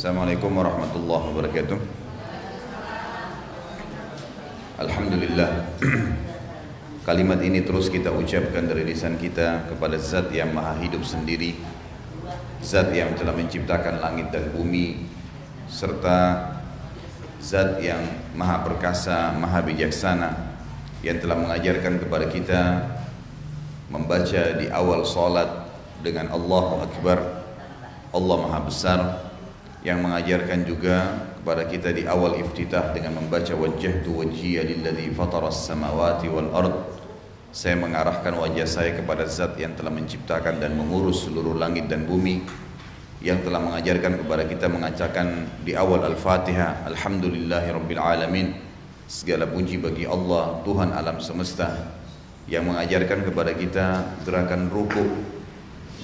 Assalamualaikum warahmatullahi wabarakatuh. Alhamdulillah. Kalimat ini terus kita ucapkan dari lisan kita kepada Zat yang maha hidup sendiri, Zat yang telah menciptakan langit dan bumi, serta Zat yang maha perkasa, maha bijaksana, yang telah mengajarkan kepada kita membaca di awal salat dengan Allahu Akbar, Allah maha besar, yang mengajarkan juga kepada kita di awal iftitah dengan membaca wajjahtu wajhiya lilladzi fataras samawati wal ard. Saya mengarahkan wajah saya kepada Zat yang telah menciptakan dan mengurus seluruh langit dan bumi, yang telah mengajarkan kepada kita mengatakan di awal Al-Fatihah, Alhamdulillahirabbil alamin. Segala puji bagi Allah, Tuhan alam semesta, yang mengajarkan kepada kita gerakan ruku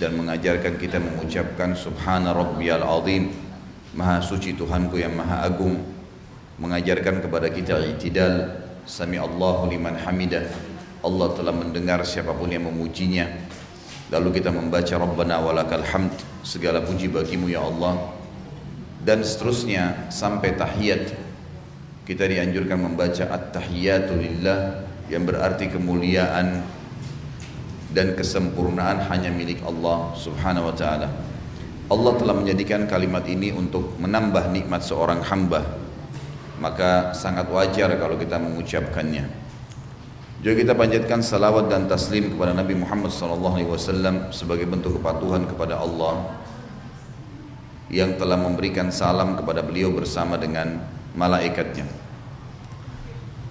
dan mengajarkan kita mengucapkan Subhana Rabbiyal Azim, Maha suci Tuhanku yang maha agung, mengajarkan kepada kita i'tidal, Sami Allahu liman hamidah, Allah telah mendengar siapapun yang memujinya. Lalu kita membaca Rabbana walakal hamd, segala puji bagimu ya Allah, dan seterusnya sampai tahiyat. Kita dianjurkan membaca at-tahiyatu lillah, yang berarti kemuliaan dan kesempurnaan hanya milik Allah subhanahu wa ta'ala. Allah telah menjadikan kalimat ini untuk menambah nikmat seorang hamba, maka sangat wajar kalau kita mengucapkannya. Juga kita panjatkan salawat dan taslim kepada Nabi Muhammad SAW sebagai bentuk kepatuhan kepada Allah, yang telah memberikan salam kepada beliau bersama dengan malaikatnya.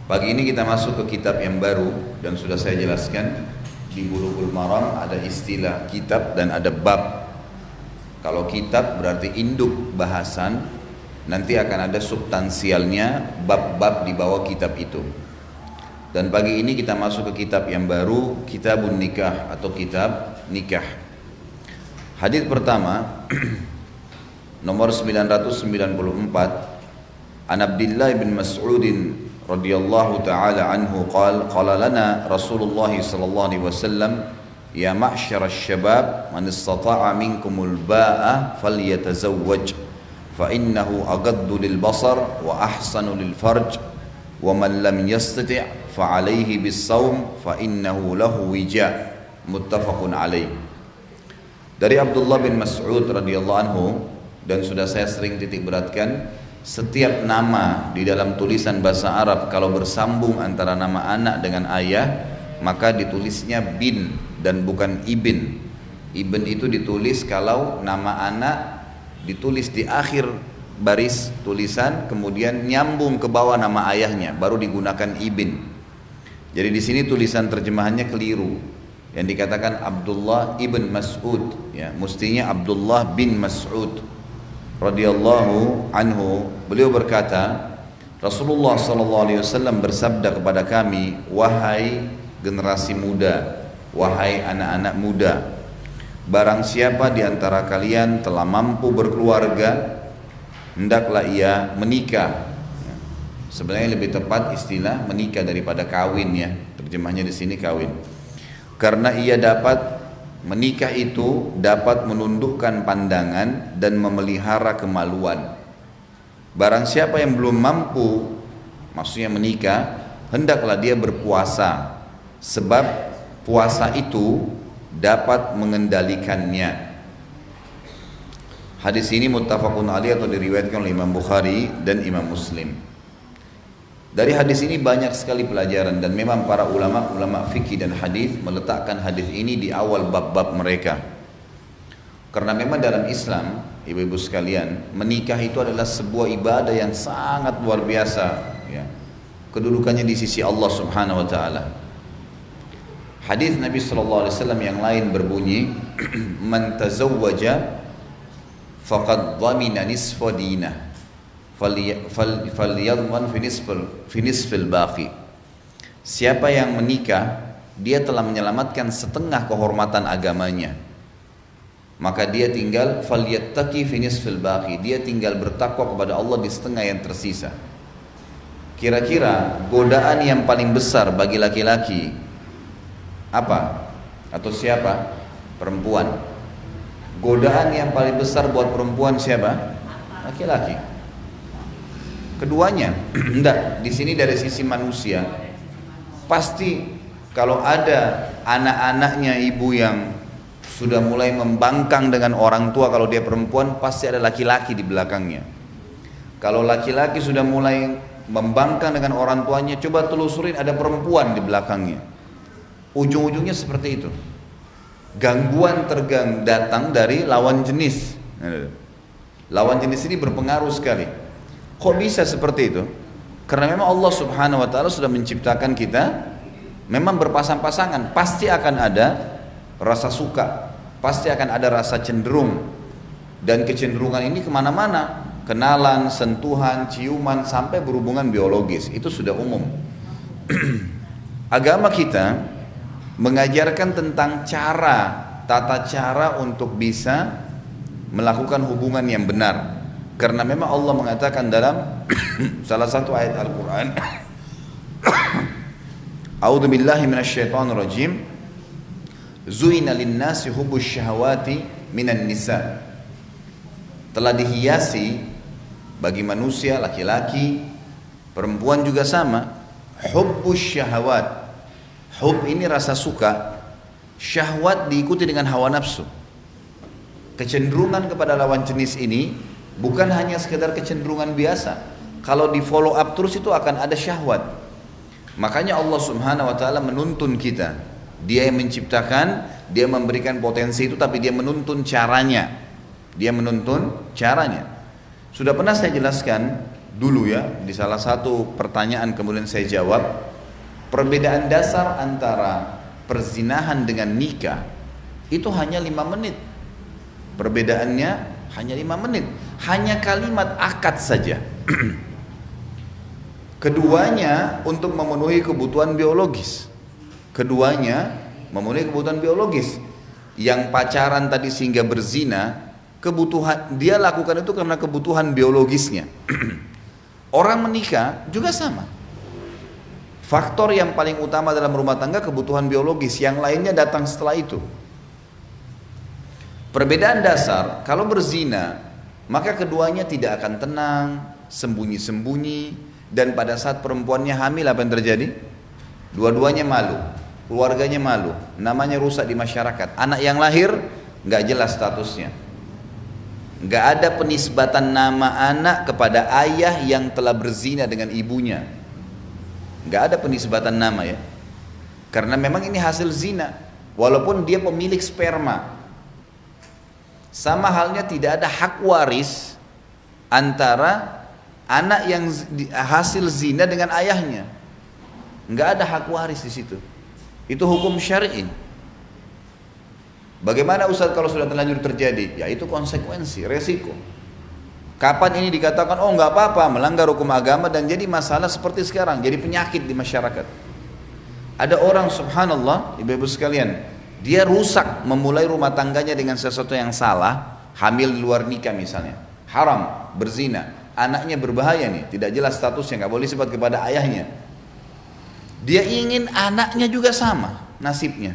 Pagi ini kita masuk ke kitab yang baru, dan sudah saya jelaskan di Bulughul Maram ada istilah kitab dan ada bab. Kalau kitab berarti induk bahasan, nanti akan ada substansialnya, bab-bab di bawah kitab itu. Dan pagi ini kita masuk ke kitab yang baru, Kitabun Nikah atau kitab nikah. Hadis pertama nomor 994, An Abdullah bin Mas'ud radhiyallahu taala anhu qala lana Rasulullah sallallahu alaihi wasallam, ya ma'syar asy-syabab man istata'a minkumul ba'a falyatazawwaj fa innahu aghaddu lil basar wa ahsanu lil farj wa man lam yastati' fa alayhi bis shaum fa innahu lahu wija'. Muttafaqun alaih. Dari Abdullah bin Mas'ud radhiyallahu anhu, dan sudah saya sering titik beratkan, setiap nama di dalam tulisan bahasa Arab kalau bersambung antara nama anak dengan ayah, maka ditulisnya bin dan bukan ibn. Ibn itu ditulis kalau nama anak ditulis di akhir baris tulisan, kemudian nyambung ke bawah nama ayahnya, baru digunakan ibn. Jadi di sini tulisan terjemahannya keliru. Yang dikatakan Abdullah ibn Mas'ud, ya, mestinya Abdullah bin Mas'ud radhiyallahu anhu. Beliau berkata, Rasulullah sallallahu alaihi wasallam bersabda kepada kami, wahai generasi muda, wahai anak-anak muda, barang siapa di antara kalian telah mampu berkeluarga, hendaklah ia menikah. Sebenarnya lebih tepat istilah menikah daripada kawin, ya. Terjemahnya di sini kawin. Karena ia dapat menikah itu dapat menundukkan pandangan dan memelihara kemaluan. Barang siapa yang belum mampu, maksudnya menikah, hendaklah dia berpuasa, sebab puasa itu dapat mengendalikannya. Hadis ini muttafaqun alaih atau diriwayatkan oleh Imam Bukhari dan Imam Muslim. Dari hadis ini banyak sekali pelajaran, dan memang para ulama fikih dan hadis meletakkan hadis ini di awal bab-bab mereka. Karena memang dalam Islam, ibu-ibu sekalian, menikah itu adalah sebuah ibadah yang sangat luar biasa, ya. Kedudukannya di sisi Allah Subhanahu wa taala. Hadis Nabi sallallahu alaihi wasallam yang lain berbunyi, man tazawwaja faqad dhamina nisfa dinah falyadman fi nisfil baqi. Siapa yang menikah, dia telah menyelamatkan setengah kehormatan agamanya, maka dia tinggal falyattaqi fi nisfil baqi, dia tinggal bertakwa kepada Allah di setengah yang tersisa. Kira-kira godaan yang paling besar bagi laki-laki apa? Atau siapa? Perempuan. Godaan yang paling besar buat perempuan siapa? laki-laki. Keduanya, enggak, di sini dari sisi manusia, pasti kalau ada anak-anaknya ibu yang sudah mulai membangkang dengan orang tua, kalau dia perempuan pasti ada laki-laki di belakangnya. Kalau laki-laki sudah mulai membangkang dengan orang tuanya, coba telusurin ada perempuan di belakangnya. Ujung-ujungnya seperti itu. Gangguan datang dari lawan jenis. Lawan jenis ini berpengaruh sekali. Kok bisa seperti itu? Karena memang Allah Subhanahu wa taala sudah menciptakan kita memang berpasang-pasangan, pasti akan ada rasa suka, pasti akan ada rasa cenderung, dan kecenderungan ini kemana-mana, kenalan, sentuhan, ciuman, sampai berhubungan biologis, itu sudah umum. Agama kita mengajarkan tentang tata cara untuk bisa melakukan hubungan yang benar, karena memang Allah mengatakan dalam salah satu ayat Al-Quran, A'udzu billahi minasyaitonir rajim, Zuina linnasi hubbus syahawati minan nisa. Telah dihiasi bagi manusia, laki-laki, perempuan juga sama, hubbus syahawat. Hub ini rasa suka, syahwat diikuti dengan hawa nafsu. Kecenderungan kepada lawan jenis ini bukan hanya sekedar kecenderungan biasa. Kalau di follow up terus itu akan ada syahwat. Makanya Allah Subhanahu wa taala menuntun kita. Dia yang menciptakan, dia memberikan potensi itu, tapi dia menuntun caranya. Dia menuntun caranya. Sudah pernah saya jelaskan dulu ya, di salah satu pertanyaan kemudian saya jawab, perbedaan dasar antara perzinahan dengan nikah itu hanya 5 menit. Perbedaannya hanya 5 menit. Hanya kalimat akad saja. Keduanya untuk memenuhi kebutuhan biologis. Keduanya memenuhi kebutuhan biologis. Yang pacaran tadi sehingga berzina, kebutuhan dia lakukan itu karena kebutuhan biologisnya. Orang menikah juga sama. Faktor yang paling utama dalam rumah tangga kebutuhan biologis, yang lainnya datang setelah itu. Perbedaan dasar, kalau berzina, maka keduanya tidak akan tenang, sembunyi-sembunyi, dan pada saat perempuannya hamil apa yang terjadi? Dua-duanya malu, keluarganya malu, namanya rusak di masyarakat. Anak yang lahir nggak jelas statusnya, nggak ada penisbatan nama anak kepada ayah yang telah berzina dengan ibunya, nggak ada penisbatan nama ya, karena memang ini hasil zina, walaupun dia pemilik sperma. Sama halnya tidak ada hak waris antara anak yang hasil zina dengan ayahnya, nggak ada hak waris di situ. Itu hukum syar'i. Bagaimana Ustaz kalau sudah terlanjur terjadi? Ya itu konsekuensi, resiko. Kapan ini dikatakan oh nggak apa-apa, melanggar hukum agama dan jadi masalah seperti sekarang, jadi penyakit di masyarakat. Ada orang subhanallah, ibu-ibu sekalian, dia rusak memulai rumah tangganya dengan sesuatu yang salah, hamil di luar nikah misalnya, haram, berzina, anaknya berbahaya nih, tidak jelas statusnya, nggak boleh sifat kepada ayahnya. Dia ingin anaknya juga sama nasibnya.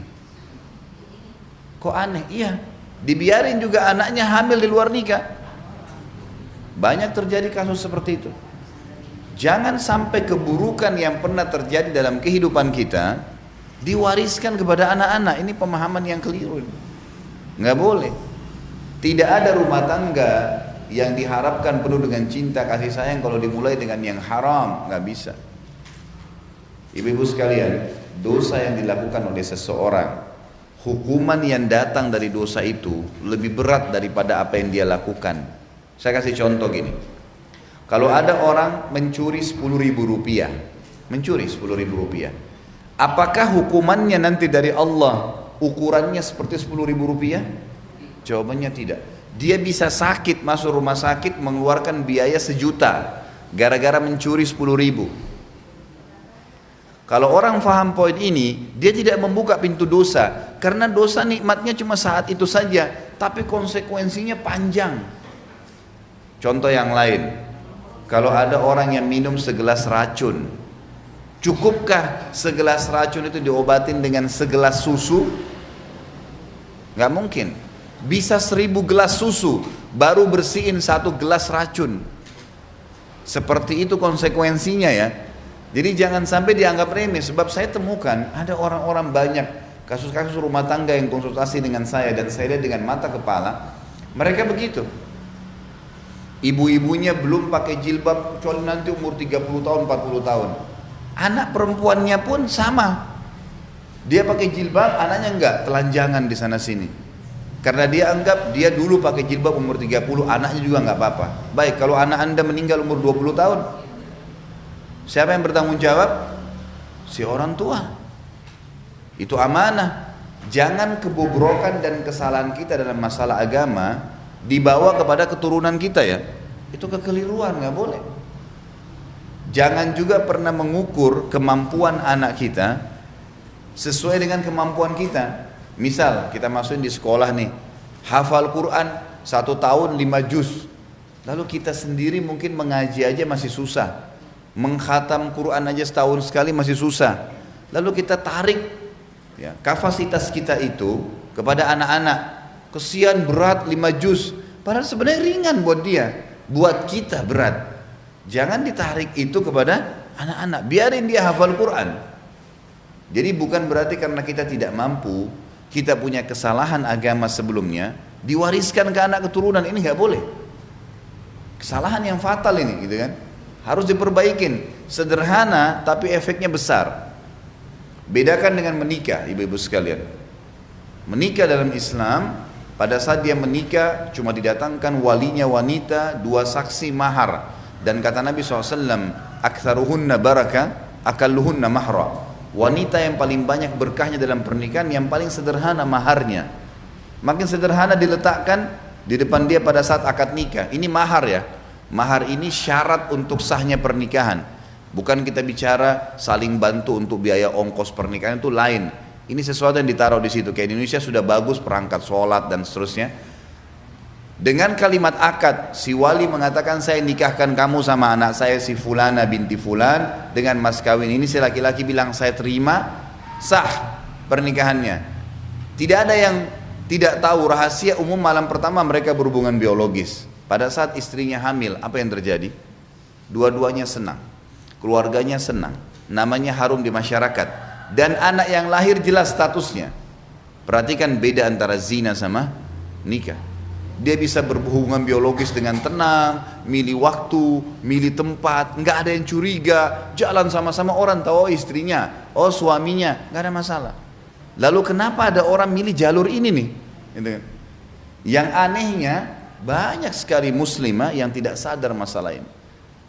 Kok aneh? Iya, dibiarin juga anaknya hamil di luar nikah. Banyak terjadi kasus seperti itu. Jangan sampai keburukan yang pernah terjadi dalam kehidupan kita diwariskan kepada anak-anak. Ini pemahaman yang keliru. Nggak boleh. Tidak ada rumah tangga yang diharapkan penuh dengan cinta kasih sayang kalau dimulai dengan yang haram, nggak bisa. Ibu-ibu sekalian, dosa yang dilakukan oleh seseorang, hukuman yang datang dari dosa itu lebih berat daripada apa yang dia lakukan. Saya kasih contoh gini. Kalau ada orang mencuri 10.000 rupiah, apakah hukumannya nanti dari Allah ukurannya seperti 10.000 rupiah? Jawabannya tidak. Dia bisa sakit, masuk rumah sakit, mengeluarkan biaya 1 juta gara-gara mencuri 10.000. Kalau orang faham poin ini, dia tidak membuka pintu dosa, karena dosa nikmatnya cuma saat itu saja, tapi konsekuensinya panjang. Contoh yang lain, kalau ada orang yang minum segelas racun, cukupkah segelas racun itu diobatin dengan segelas susu? Gak mungkin. bisa 1000 gelas susu, baru bersihin 1 gelas racun. Seperti itu konsekuensinya ya. Jadi jangan sampai dianggap remeh, sebab saya temukan ada orang-orang banyak, kasus-kasus rumah tangga yang konsultasi dengan saya, dan saya lihat dengan mata kepala, mereka begitu. Ibu-ibunya belum pakai jilbab, kecuali nanti umur 30 tahun, 40 tahun. Anak perempuannya pun sama. Dia pakai jilbab, anaknya enggak, telanjangan di sana sini. Karena dia anggap dia dulu pakai jilbab umur 30, anaknya juga enggak apa-apa. Baik, kalau anak Anda meninggal umur 20 tahun, siapa yang bertanggung jawab? Si orang tua. Itu amanah. Jangan kebobrokan dan kesalahan kita dalam masalah agama dibawa kepada keturunan kita ya. Itu kekeliruan, nggak boleh. Jangan juga pernah mengukur kemampuan anak kita sesuai dengan kemampuan kita. Misal kita masukin di sekolah nih, hafal Quran 1 tahun 5 juz, lalu kita sendiri mungkin mengaji aja masih susah, mengkhatam Quran aja setahun sekali masih susah. Lalu kita tarik ya, kapasitas kita itu kepada anak-anak, kesian berat 5 juz, padahal sebenarnya ringan buat dia, buat kita berat. Jangan ditarik itu kepada anak-anak, biarin dia hafal Quran. Jadi bukan berarti karena kita tidak mampu, kita punya kesalahan agama sebelumnya, diwariskan ke anak keturunan, ini nggak boleh. Kesalahan yang fatal ini, gitu kan? Harus diperbaikin. Sederhana tapi efeknya besar. Bedakan dengan menikah, ibu-ibu sekalian. Menikah dalam Islam, pada saat dia menikah cuma didatangkan walinya wanita, 2 saksi mahar, dan kata Nabi SAW, aktsaruhunna baraka akalluhunna mahra. Wanita yang paling banyak berkahnya dalam pernikahan yang paling sederhana maharnya. Makin sederhana diletakkan di depan dia pada saat akad nikah. Ini mahar ya. Mahar ini syarat untuk sahnya pernikahan. Bukan kita bicara saling bantu untuk biaya ongkos pernikahan, itu lain. Ini sesuatu yang ditaruh di situ. Kayak di Indonesia sudah bagus perangkat sholat dan seterusnya. Dengan kalimat akad, si wali mengatakan saya nikahkan kamu sama anak saya si fulana binti fulan dengan mas kawin ini. Si laki-laki bilang saya terima, sah pernikahannya. Tidak ada yang tidak tahu rahasia umum malam pertama mereka berhubungan biologis. Pada saat istrinya hamil, apa yang terjadi? Dua-duanya senang, keluarganya senang, namanya harum di masyarakat, dan anak yang lahir jelas statusnya. Perhatikan beda antara zina sama nikah. Dia bisa berhubungan biologis dengan tenang, milih waktu, milih tempat, nggak ada yang curiga, jalan sama-sama, orang tahu oh istrinya, oh suaminya, nggak ada masalah. Lalu kenapa ada orang milih jalur ini nih? Yang anehnya banyak sekali muslimah yang tidak sadar masalah ini.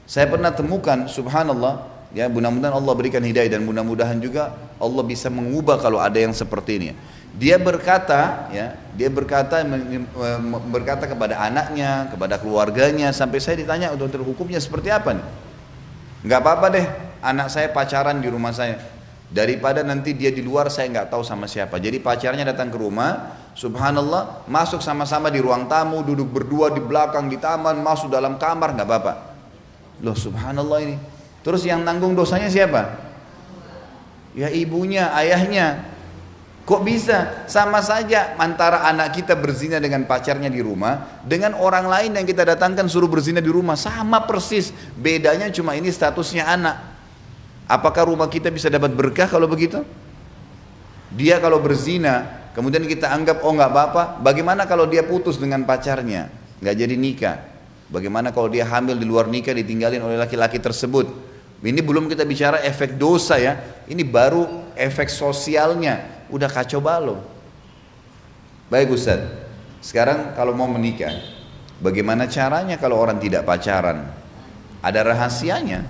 Saya pernah temukan, subhanallah, ya mudah-mudahan Allah berikan hidayah dan mudah-mudahan juga Allah bisa mengubah kalau ada yang seperti ini. Dia berkata, ya, berkata kepada anaknya, kepada keluarganya, sampai saya ditanya untuk hukumnya seperti apa nih? Nggak apa-apa deh, anak saya pacaran di rumah saya, daripada nanti dia di luar saya nggak tahu sama siapa. Jadi pacarnya datang ke rumah, subhanallah, masuk sama-sama di ruang tamu, duduk berdua di belakang di taman, masuk dalam kamar, nggak apa-apa. Loh subhanallah ini. Terus yang tanggung dosanya siapa? Ya ibunya, ayahnya. Kok bisa? Sama saja antara anak kita berzina dengan pacarnya di rumah dengan orang lain yang kita datangkan suruh berzina di rumah, sama persis. Bedanya cuma ini statusnya anak. Apakah rumah kita bisa dapat berkah kalau begitu? Dia kalau berzina kemudian kita anggap oh nggak apa-apa. Bagaimana kalau dia putus dengan pacarnya, nggak jadi nikah? Bagaimana kalau dia hamil di luar nikah ditinggalin oleh laki-laki tersebut? Ini belum kita bicara efek dosa ya. Ini baru efek sosialnya. Udah kacau balau. Baik Ustaz, sekarang kalau mau menikah, bagaimana caranya kalau orang tidak pacaran? Ada rahasianya.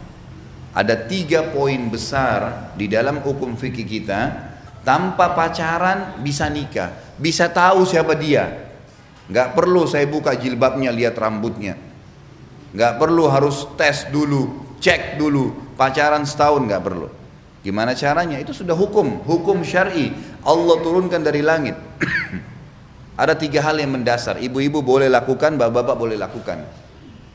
Ada 3 poin besar di dalam hukum fikih kita. Tanpa pacaran bisa nikah, bisa tahu siapa dia. Gak perlu saya buka jilbabnya lihat rambutnya, gak perlu harus tes dulu, cek dulu, pacaran setahun gak perlu. Gimana caranya? Itu sudah hukum syar'i Allah turunkan dari langit. Ada 3 hal yang mendasar, ibu-ibu boleh lakukan, bapak-bapak boleh lakukan.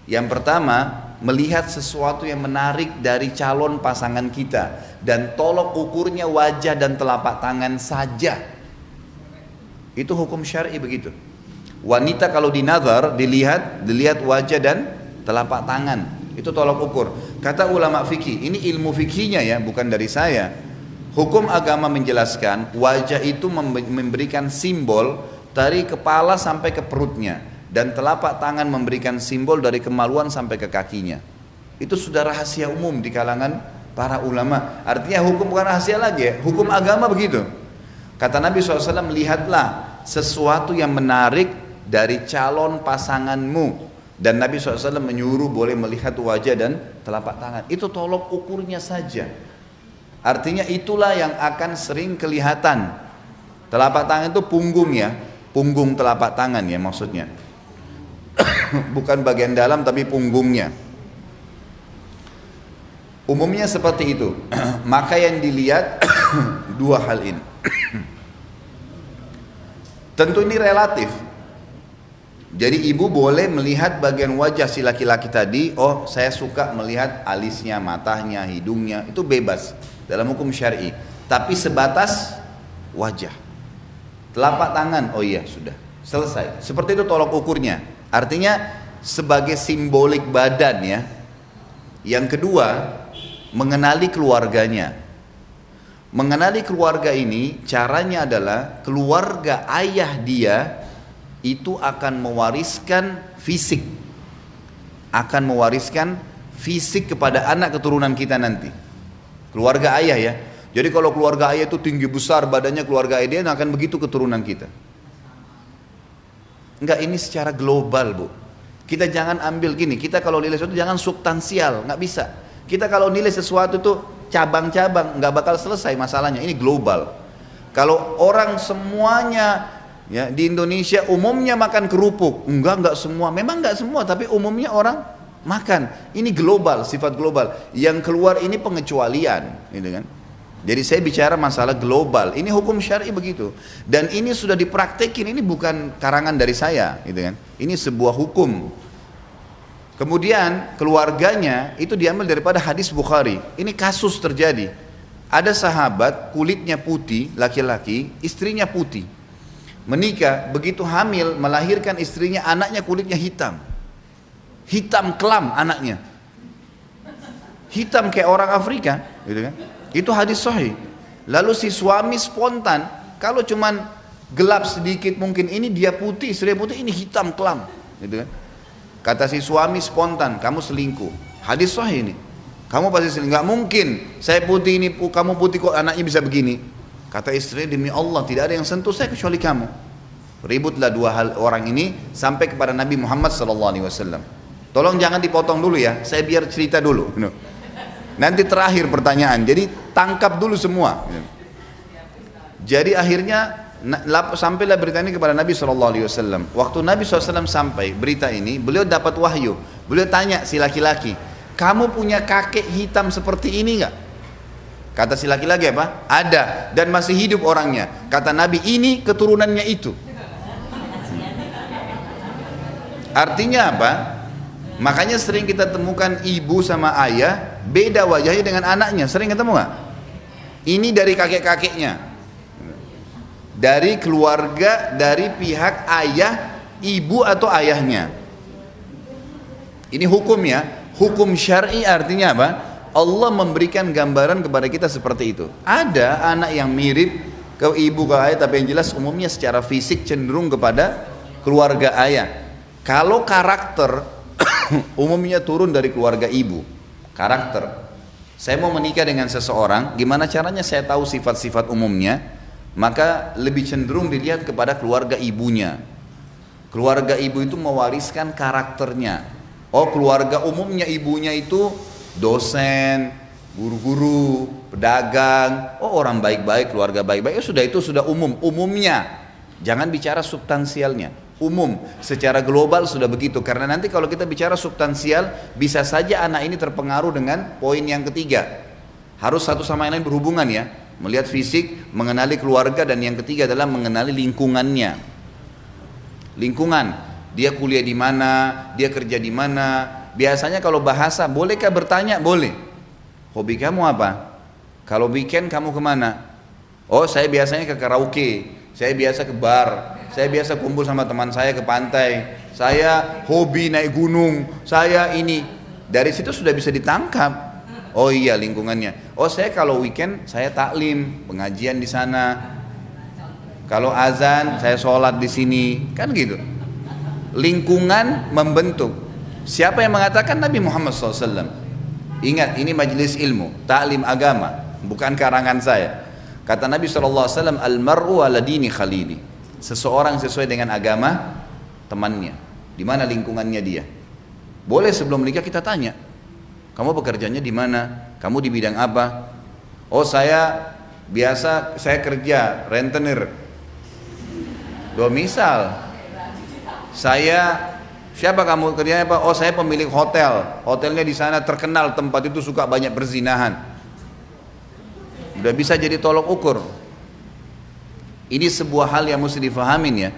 Yang pertama, melihat sesuatu yang menarik dari calon pasangan kita, dan tolok ukurnya wajah dan telapak tangan saja. Itu hukum syar'i begitu. Wanita kalau dinazar dilihat wajah dan telapak tangan. Itu tolak ukur. Kata ulama fikih, ini ilmu fikihnya ya, bukan dari saya. Hukum agama menjelaskan wajah itu memberikan simbol dari kepala sampai ke perutnya, dan telapak tangan memberikan simbol dari kemaluan sampai ke kakinya. Itu sudah rahasia umum di kalangan para ulama. Artinya hukum bukan rahasia lagi ya, hukum agama begitu. Kata Nabi SAW, lihatlah sesuatu yang menarik dari calon pasanganmu. Dan Nabi SAW menyuruh boleh melihat wajah dan telapak tangan. Itu tolok ukurnya saja. Artinya itulah yang akan sering kelihatan. Telapak tangan itu punggung ya, punggung telapak tangan ya maksudnya. Bukan bagian dalam tapi punggungnya. Umumnya seperti itu. Maka yang dilihat dua hal ini. Tentu ini relatif. Jadi ibu boleh melihat bagian wajah si laki-laki tadi. Oh, saya suka melihat alisnya, matanya, hidungnya. Itu bebas dalam hukum syar'i. Tapi sebatas wajah. Telapak tangan, oh iya sudah selesai. Seperti itu tolok ukurnya. Artinya sebagai simbolik badan ya. Yang kedua, mengenali keluarganya. Mengenali keluarga ini caranya adalah keluarga ayah dia itu akan mewariskan fisik, kepada anak keturunan kita nanti. Keluarga ayah ya. Jadi kalau keluarga ayah itu tinggi besar badannya, keluarga ayah dia akan begitu keturunan kita. Enggak, ini secara global bu. Kita jangan ambil gini, kita kalau nilai sesuatu jangan substansial, nggak bisa. Kita kalau nilai sesuatu itu cabang-cabang, nggak bakal selesai masalahnya. Ini global. Kalau orang semuanya ya, di Indonesia umumnya makan kerupuk, enggak semua, memang enggak semua, tapi umumnya orang makan. Ini global, sifat global. Yang keluar ini pengecualian, gitu kan? Jadi saya bicara masalah global. Ini hukum syar'i begitu. Dan ini sudah dipraktekin. Ini bukan karangan dari saya, gitu kan? Ini sebuah hukum. Kemudian keluarganya itu diambil daripada hadis Bukhari. Ini kasus terjadi. Ada sahabat kulitnya putih, laki-laki, istrinya putih. Menikah, begitu hamil, melahirkan istrinya, anaknya kulitnya hitam. Hitam kelam anaknya. Hitam kayak orang Afrika, gitu kan? Itu hadis sahih. Lalu si suami spontan, kalau cuman gelap sedikit mungkin ini dia putih, istri putih, ini hitam kelam, gitu kan? Kata si suami spontan, kamu selingkuh. Hadis sahih ini. Kamu pasti selingkuh. Nggak mungkin, saya putih ini, kamu putih kok anaknya bisa begini. Kata istri, demi Allah tidak ada yang sentuh saya kecuali kamu. Ributlah dua hal orang ini sampai kepada Nabi Muhammad SAW. Tolong jangan dipotong dulu ya, saya biar cerita dulu. Nanti terakhir pertanyaan, jadi tangkap dulu semua. Jadi akhirnya sampailah berita ini kepada Nabi SAW. Waktu Nabi SAW sampai berita ini, beliau dapat wahyu. Beliau tanya si laki-laki, kamu punya kakek hitam seperti ini nggak? Kata si laki-laki apa? Ada, dan masih hidup orangnya. Kata Nabi, ini keturunannya itu. Artinya apa? Makanya sering kita temukan ibu sama ayah beda wajahnya dengan anaknya. Sering ketemu nggak? Ini dari kakek-kakeknya, dari keluarga, dari pihak ayah, ibu atau ayahnya. Ini hukum ya. Hukum syar'i artinya apa? Allah memberikan gambaran kepada kita seperti itu. Ada anak yang mirip ke ibu ke ayah, tapi yang jelas umumnya secara fisik cenderung kepada keluarga ayah. Kalau karakter umumnya turun dari keluarga ibu. Karakter. Saya mau menikah dengan seseorang, gimana caranya saya tahu sifat-sifat umumnya? Maka lebih cenderung dilihat kepada keluarga ibunya. Keluarga ibu itu mewariskan karakternya. Oh, keluarga umumnya ibunya itu dosen, guru-guru, pedagang, oh orang baik-baik, keluarga baik-baik, itu sudah umumnya. Jangan bicara substansialnya, umum, secara global sudah begitu. Karena nanti kalau kita bicara substansial, bisa saja anak ini terpengaruh dengan poin yang ketiga. Harus satu sama yang lain berhubungan ya, melihat fisik, mengenali keluarga, dan yang ketiga adalah mengenali lingkungannya. Lingkungan, dia kuliah di mana, dia kerja di mana. Biasanya kalau bahasa, bolehkah bertanya? Boleh. Hobi kamu apa? Kalau weekend kamu kemana? Oh, saya biasanya ke karaoke, saya biasa ke bar, saya biasa kumpul sama teman saya ke pantai, saya hobi naik gunung, saya ini. Dari situ sudah bisa ditangkap. Oh iya lingkungannya. Oh saya kalau weekend saya taklim, pengajian di sana. Kalau azan saya sholat di sini, kan gitu. Lingkungan membentuk. Siapa yang mengatakan? Nabi Muhammad SAW. Ingat, ini majelis ilmu, taklim agama, bukan karangan saya. Kata Nabi SAW, Al-mar'u ala dini khalili. Seseorang sesuai dengan agama temannya. Di mana lingkungannya dia. Boleh sebelum menikah kita tanya, kamu bekerjanya di mana? Kamu di bidang apa? Oh saya biasa, saya kerja rentenir. Misal, siapa kamu kerjanya apa? Oh saya pemilik hotel. Hotelnya di sana terkenal, tempat itu suka banyak berzinahan. Udah bisa jadi tolok ukur. Ini sebuah hal yang mesti difahamin ya.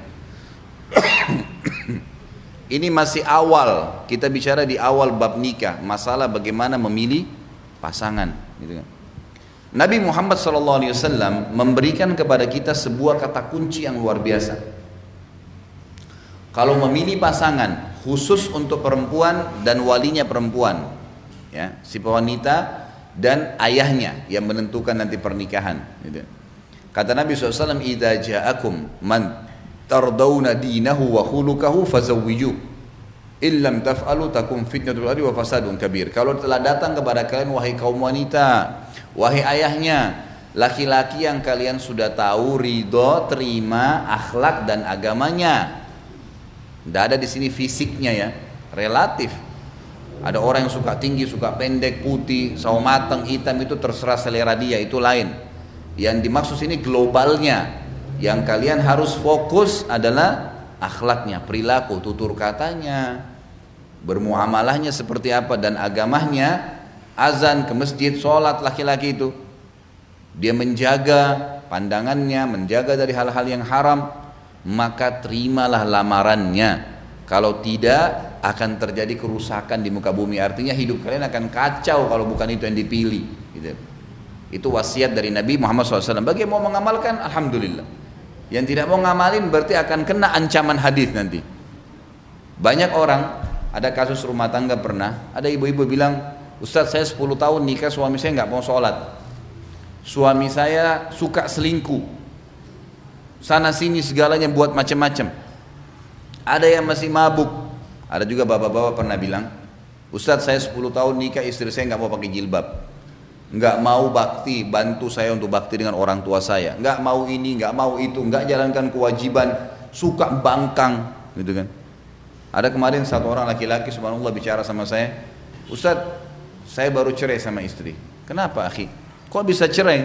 Ini masih awal, kita bicara di awal bab nikah, masalah bagaimana memilih pasangan, gitu kan. Nabi Muhammad SAW memberikan kepada kita sebuah kata kunci yang luar biasa. Kalau memilih pasangan, khusus untuk perempuan dan walinya perempuan, ya, si wanita dan ayahnya yang menentukan nanti pernikahan. Gitu. Kata Nabi SAW, "Idza ja'akum man tardawna dinahu wa khuluquhu fazawwiju. Illam taf'alu takum fitnatul ardi wa fasadun kabir." Kalau telah datang kepada kalian wahai kaum wanita, wahai ayahnya, laki-laki yang kalian sudah tahu ridho, terima akhlak dan agamanya. Tidak ada di sini fisiknya ya, relatif. Ada orang yang suka tinggi, suka pendek, putih, sawo mateng, hitam, itu terserah selera dia, itu lain. Yang dimaksud sini globalnya. Yang kalian harus fokus adalah akhlaknya, perilaku, tutur katanya, bermuamalahnya seperti apa, dan agamanya. Azan ke masjid, sholat laki-laki itu, dia menjaga pandangannya, menjaga dari hal-hal yang haram, maka terimalah lamarannya. Kalau tidak, akan terjadi kerusakan di muka bumi. Artinya hidup kalian akan kacau kalau bukan itu yang dipilih, gitu. Itu wasiat dari Nabi Muhammad SAW. Bagi yang mau mengamalkan, alhamdulillah. Yang tidak mau ngamalin berarti akan kena ancaman hadis nanti. Banyak orang, ada kasus rumah tangga pernah, ada ibu-ibu bilang, Ustaz saya 10 tahun nikah, suami saya nggak mau sholat, suami saya suka selingkuh, sana sini segalanya buat macam-macam. Ada yang masih mabuk. Ada juga bapak-bapak pernah bilang, Ustaz saya 10 tahun nikah, istri saya nggak mau pakai jilbab, nggak mau bakti, bantu saya untuk bakti dengan orang tua saya, nggak mau ini, nggak mau itu, nggak jalankan kewajiban, suka bangkang, gitu kan. Ada kemarin satu orang laki-laki subhanallah bicara sama saya, Ustaz saya baru cerai sama istri. Kenapa akhi? Kok bisa cerai?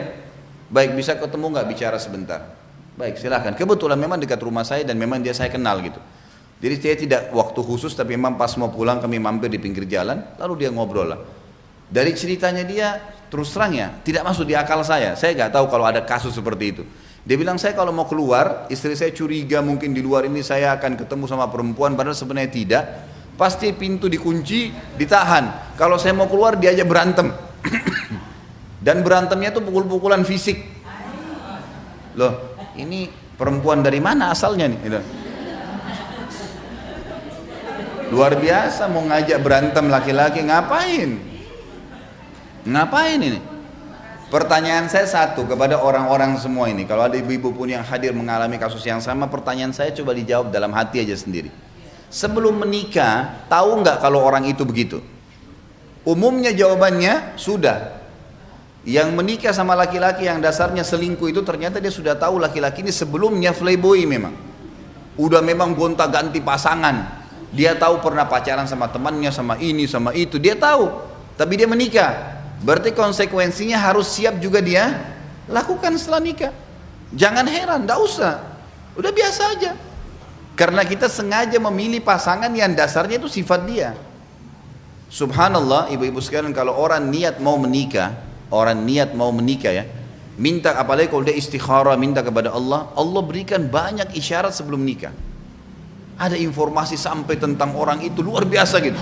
Baik, bisa ketemu nggak bicara sebentar? Baik, silahkan. Kebetulan memang dekat rumah saya dan memang dia saya kenal gitu. Jadi saya tidak waktu khusus, tapi memang pas mau pulang kami mampir di pinggir jalan, lalu dia ngobrol lah. Dari ceritanya dia, terus terang ya, tidak masuk di akal saya. Saya nggak tahu kalau ada kasus seperti itu. Dia bilang, saya kalau mau keluar, istri saya curiga mungkin di luar ini saya akan ketemu sama perempuan, padahal sebenarnya tidak. Pasti pintu dikunci, ditahan. Kalau saya mau keluar, diajak berantem. Dan berantemnya tuh pukul-pukulan fisik. Loh, ini perempuan dari mana asalnya nih? Gitu. Luar biasa mau ngajak berantem laki-laki, ngapain? Ngapain ini? Pertanyaan saya satu kepada orang-orang semua ini. Kalau ada ibu-ibu pun yang hadir mengalami kasus yang sama, pertanyaan saya coba dijawab dalam hati aja sendiri. Sebelum menikah, tahu nggak kalau orang itu begitu? Umumnya jawabannya sudah. Yang menikah sama laki-laki yang dasarnya selingkuh itu ternyata dia sudah tahu laki-laki ini sebelumnya playboy memang. Udah memang gonta-ganti pasangan. Dia tahu pernah pacaran sama temannya, sama ini, sama itu. Dia tahu. Tapi dia menikah. Berarti konsekuensinya harus siap juga dia lakukan setelah nikah. Jangan heran, enggak usah. Udah biasa aja. Karena kita sengaja memilih pasangan yang dasarnya itu sifat dia. Subhanallah, ibu-ibu sekalian, kalau orang niat mau menikah, ya, minta, apalagi kalau dia istikharah, minta kepada Allah, Allah berikan banyak isyarat sebelum nikah. Ada informasi sampai tentang orang itu luar biasa gitu.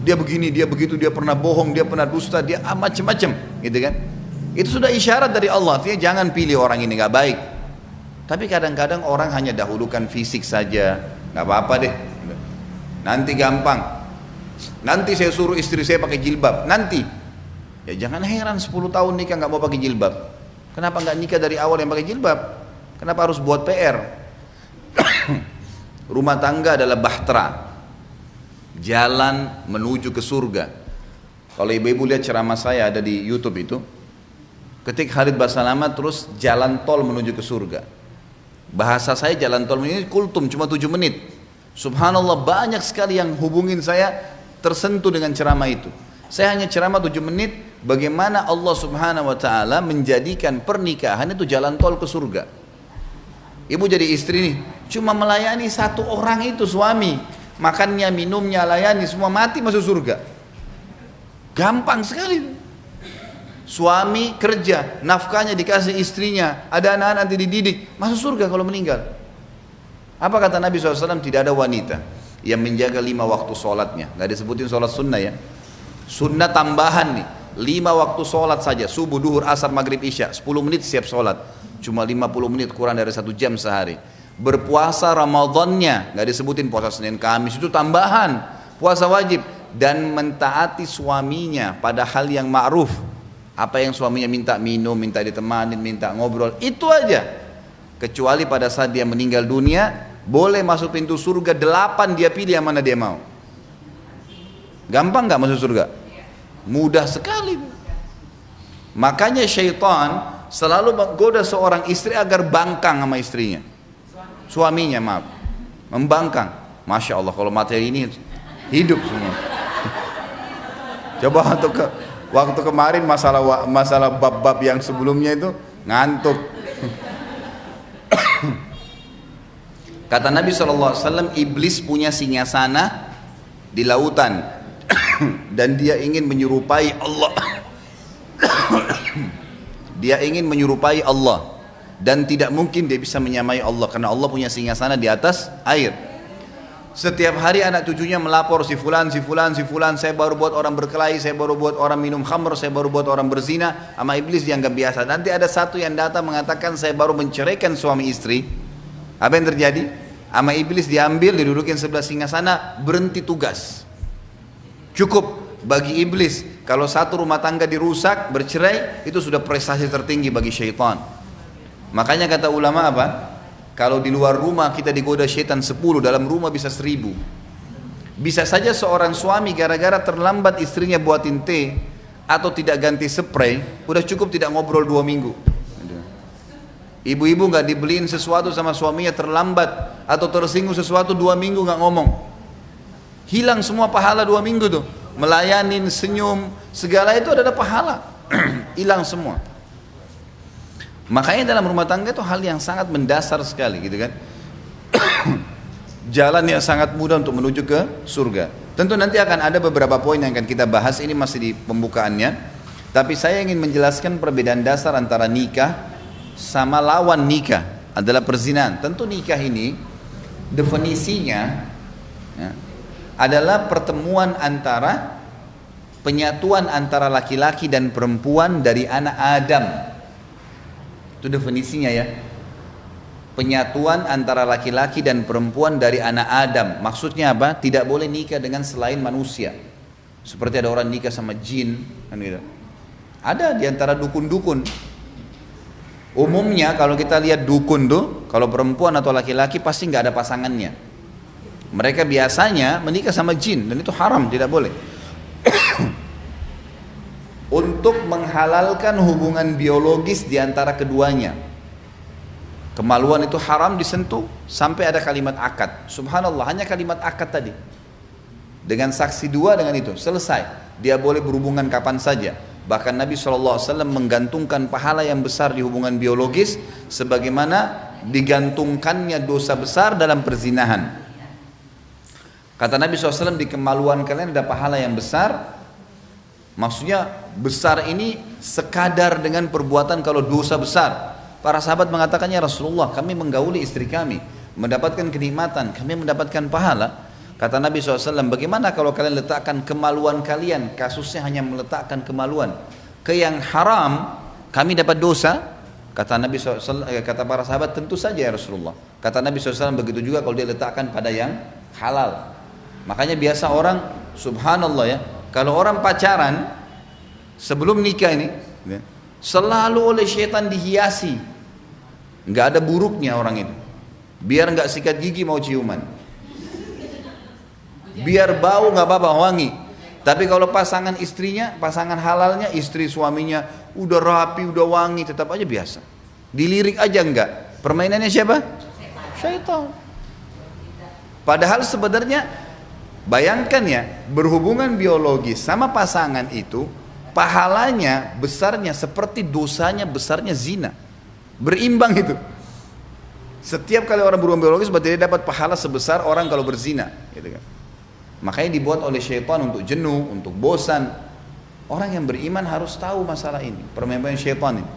Dia begini, dia begitu, dia pernah bohong, dia pernah dusta, dia macam-macam, gitu kan? Itu sudah isyarat dari Allah. Artinya jangan pilih orang ini nggak baik. Tapi kadang-kadang orang hanya dahulukan fisik saja, nggak apa-apa deh, nanti gampang, nanti saya suruh istri saya pakai jilbab, nanti. Ya jangan heran 10 tahun nikah nggak mau pakai jilbab. Kenapa nggak nikah dari awal yang pakai jilbab? Kenapa harus buat PR? Rumah tangga adalah bahtera, jalan menuju ke surga. Kalau ibu-ibu lihat ceramah saya ada di YouTube itu, ketik Khalid Basalamah terus jalan tol menuju ke surga. Bahasa saya jalan tol ini kultum cuma 7 menit. Subhanallah banyak sekali yang hubungin saya tersentuh dengan ceramah itu. Saya hanya ceramah 7 menit bagaimana Allah Subhanahu wa taala menjadikan pernikahan itu jalan tol ke surga. Ibu jadi istri nih, cuma melayani satu orang itu suami, makannya, minumnya, layani semua, mati masuk surga. Gampang sekali. Suami kerja, nafkahnya dikasih istrinya, ada anak-anak nanti dididik, masuk surga kalau meninggal. Apa kata Nabi SAW? Tidak ada wanita yang menjaga 5 waktu sholatnya. Gak disebutin sholat sunnah ya. Sunnah tambahan nih, 5 waktu sholat saja, subuh, duhur, asar, maghrib, isya, 10 menit siap sholat. Cuma 50 menit kurang dari 1 jam sehari. Berpuasa Ramadannya, gak disebutin puasa Senin Kamis, itu tambahan, puasa wajib. Dan mentaati suaminya pada hal yang ma'ruf. Apa yang suaminya minta minum, minta ditemanin, minta ngobrol, itu aja. Kecuali pada saat dia meninggal dunia, boleh masuk pintu surga 8, dia pilih yang mana dia mau. Gampang gak masuk surga? Mudah sekali. Makanya syaitan selalu menggoda seorang istri agar bangkang sama istrinya, suaminya, maaf, membangkang. Masya Allah, kalau materi ini hidup semua. Coba waktu kemarin masalah bab-bab yang sebelumnya itu ngantuk. Kata Nabi SAW, iblis punya singgasana di lautan dan dia ingin menyerupai Allah. Dia ingin menyerupai Allah dan tidak mungkin dia bisa menyamai Allah karena Allah punya singgasana di atas air. Setiap hari anak cucunya melapor, si fulan, saya baru buat orang berkelahi, saya baru buat orang minum khamr, saya baru buat orang berzina. Sama iblis dianggap biasa. Nanti ada satu yang datang mengatakan saya baru menceraikan suami istri. Apa yang terjadi? Sama iblis diambil, didudukin sebelah singgasana, berhenti tugas. Cukup bagi iblis kalau satu rumah tangga dirusak, bercerai, itu sudah prestasi tertinggi bagi syaitan. Makanya kata ulama apa? Kalau di luar rumah kita digoda syaitan 10, dalam rumah bisa 1000. Bisa saja seorang suami gara-gara terlambat istrinya buatin teh atau tidak ganti spray, udah cukup tidak ngobrol 2 minggu. Ibu-ibu gak dibeliin sesuatu sama suaminya terlambat atau tersinggung sesuatu 2 minggu gak ngomong, hilang semua pahala 2 minggu tuh. Melayanin, senyum, segala itu adalah pahala. Hilang semua. Makanya dalam rumah tangga itu hal yang sangat mendasar sekali gitu kan. Jalan yang sangat mudah untuk menuju ke surga. Tentu nanti akan ada beberapa poin yang akan kita bahas, ini masih di pembukaannya. Tapi saya ingin menjelaskan perbedaan dasar antara nikah sama lawan nikah adalah perzinahan. Tentu nikah ini definisinya ya, adalah pertemuan antara penyatuan antara laki-laki dan perempuan dari anak Adam. Itu definisinya ya. Penyatuan antara laki-laki dan perempuan dari anak Adam. Maksudnya apa? Tidak boleh nikah dengan selain manusia. Seperti ada orang nikah sama jin kan gitu. Ada di antara dukun-dukun. Umumnya kalau kita lihat dukun tuh, kalau perempuan atau laki-laki pasti nggak ada pasangannya. Mereka biasanya menikah sama jin dan itu haram, tidak boleh. Untuk menghalalkan hubungan biologis di antara keduanya. Kemaluan itu haram disentuh sampai ada kalimat akad. Subhanallah, hanya kalimat akad tadi. Dengan saksi 2 dengan itu selesai. Dia boleh berhubungan kapan saja. Bahkan Nabi SAW menggantungkan pahala yang besar di hubungan biologis sebagaimana digantungkannya dosa besar dalam perzinahan. Kata Nabi SAW, di kemaluan kalian ada pahala yang besar. Maksudnya besar ini sekadar dengan perbuatan kalau dosa besar. Para sahabat mengatakannya, Rasulullah, kami menggauli istri kami, mendapatkan kenikmatan, kami mendapatkan pahala. Kata Nabi SAW, bagaimana kalau kalian letakkan kemaluan kalian, kasusnya hanya meletakkan kemaluan, ke yang haram, kami dapat dosa. Kata Nabi SAW, kata para sahabat, tentu saja ya Rasulullah. Kata Nabi SAW, begitu juga kalau dia letakkan pada yang halal. Makanya biasa orang, subhanallah ya, kalau orang pacaran sebelum nikah ini, ya, selalu oleh syaitan dihiasi. Nggak ada buruknya orang itu. Biar nggak sikat gigi mau ciuman. Biar bau nggak apa-apa, wangi. Tapi kalau pasangan istrinya, pasangan halalnya, istri suaminya udah rapi, udah wangi, tetap aja biasa. Dilirik aja enggak. Permainannya siapa? Syaitan. Padahal sebenarnya bayangkan ya, berhubungan biologis sama pasangan itu pahalanya besarnya seperti dosanya besarnya zina. Berimbang itu. Setiap kali orang berhubungan biologis berarti dia dapat pahala sebesar orang kalau berzina, gitu kan. Makanya dibuat oleh syaitan untuk jenuh, untuk bosan. Orang yang beriman harus tahu masalah ini, permainan syaitan ini.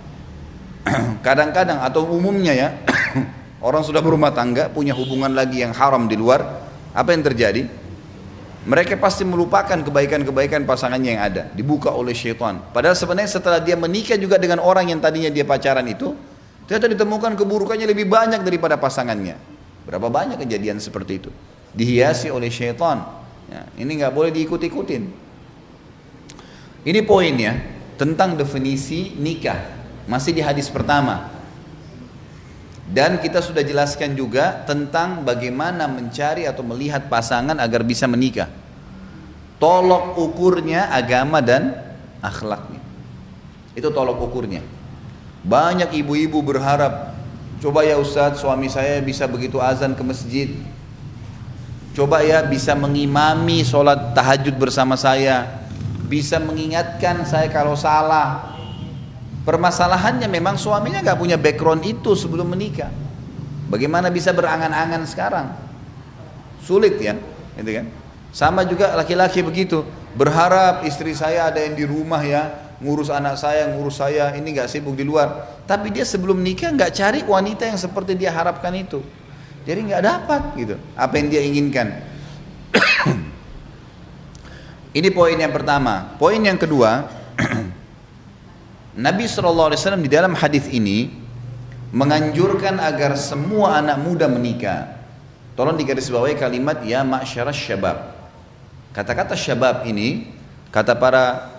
Kadang-kadang atau umumnya ya, orang sudah berumah tangga, punya hubungan lagi yang haram di luar, apa yang terjadi? Mereka pasti melupakan kebaikan-kebaikan pasangannya yang ada, dibuka oleh syaitan. Padahal sebenarnya setelah dia menikah juga dengan orang yang tadinya dia pacaran itu, ternyata ditemukan keburukannya lebih banyak daripada pasangannya. Berapa banyak kejadian seperti itu? Dihiasi oleh syaitan. Ya, ini nggak boleh diikut-ikutin. Ini poinnya tentang definisi nikah, masih di hadis pertama. Dan kita sudah jelaskan juga tentang bagaimana mencari atau melihat pasangan agar bisa menikah. Tolok ukurnya agama dan akhlaknya. Itu tolok ukurnya. Banyak ibu-ibu berharap, coba ya Ustadz, suami saya bisa begitu azan ke masjid, coba ya bisa mengimami sholat tahajud bersama saya, bisa mengingatkan saya kalau salah. Permasalahannya memang suaminya gak punya background itu sebelum menikah. Bagaimana bisa berangan-angan sekarang? Sulit ya, gitu kan? Sama juga laki-laki begitu, berharap istri saya ada yang di rumah ya, ngurus anak saya, ngurus saya, ini gak sibuk di luar. Tapi dia sebelum nikah gak cari wanita yang seperti dia harapkan itu. Jadi nggak dapat gitu apa yang dia inginkan. Ini poin yang pertama. Poin yang kedua, Nabi SAW di dalam hadis ini menganjurkan agar semua anak muda menikah. Tolong digarisbawahi kalimat ya ma'syaras syabab. Kata-kata syabab ini, kata para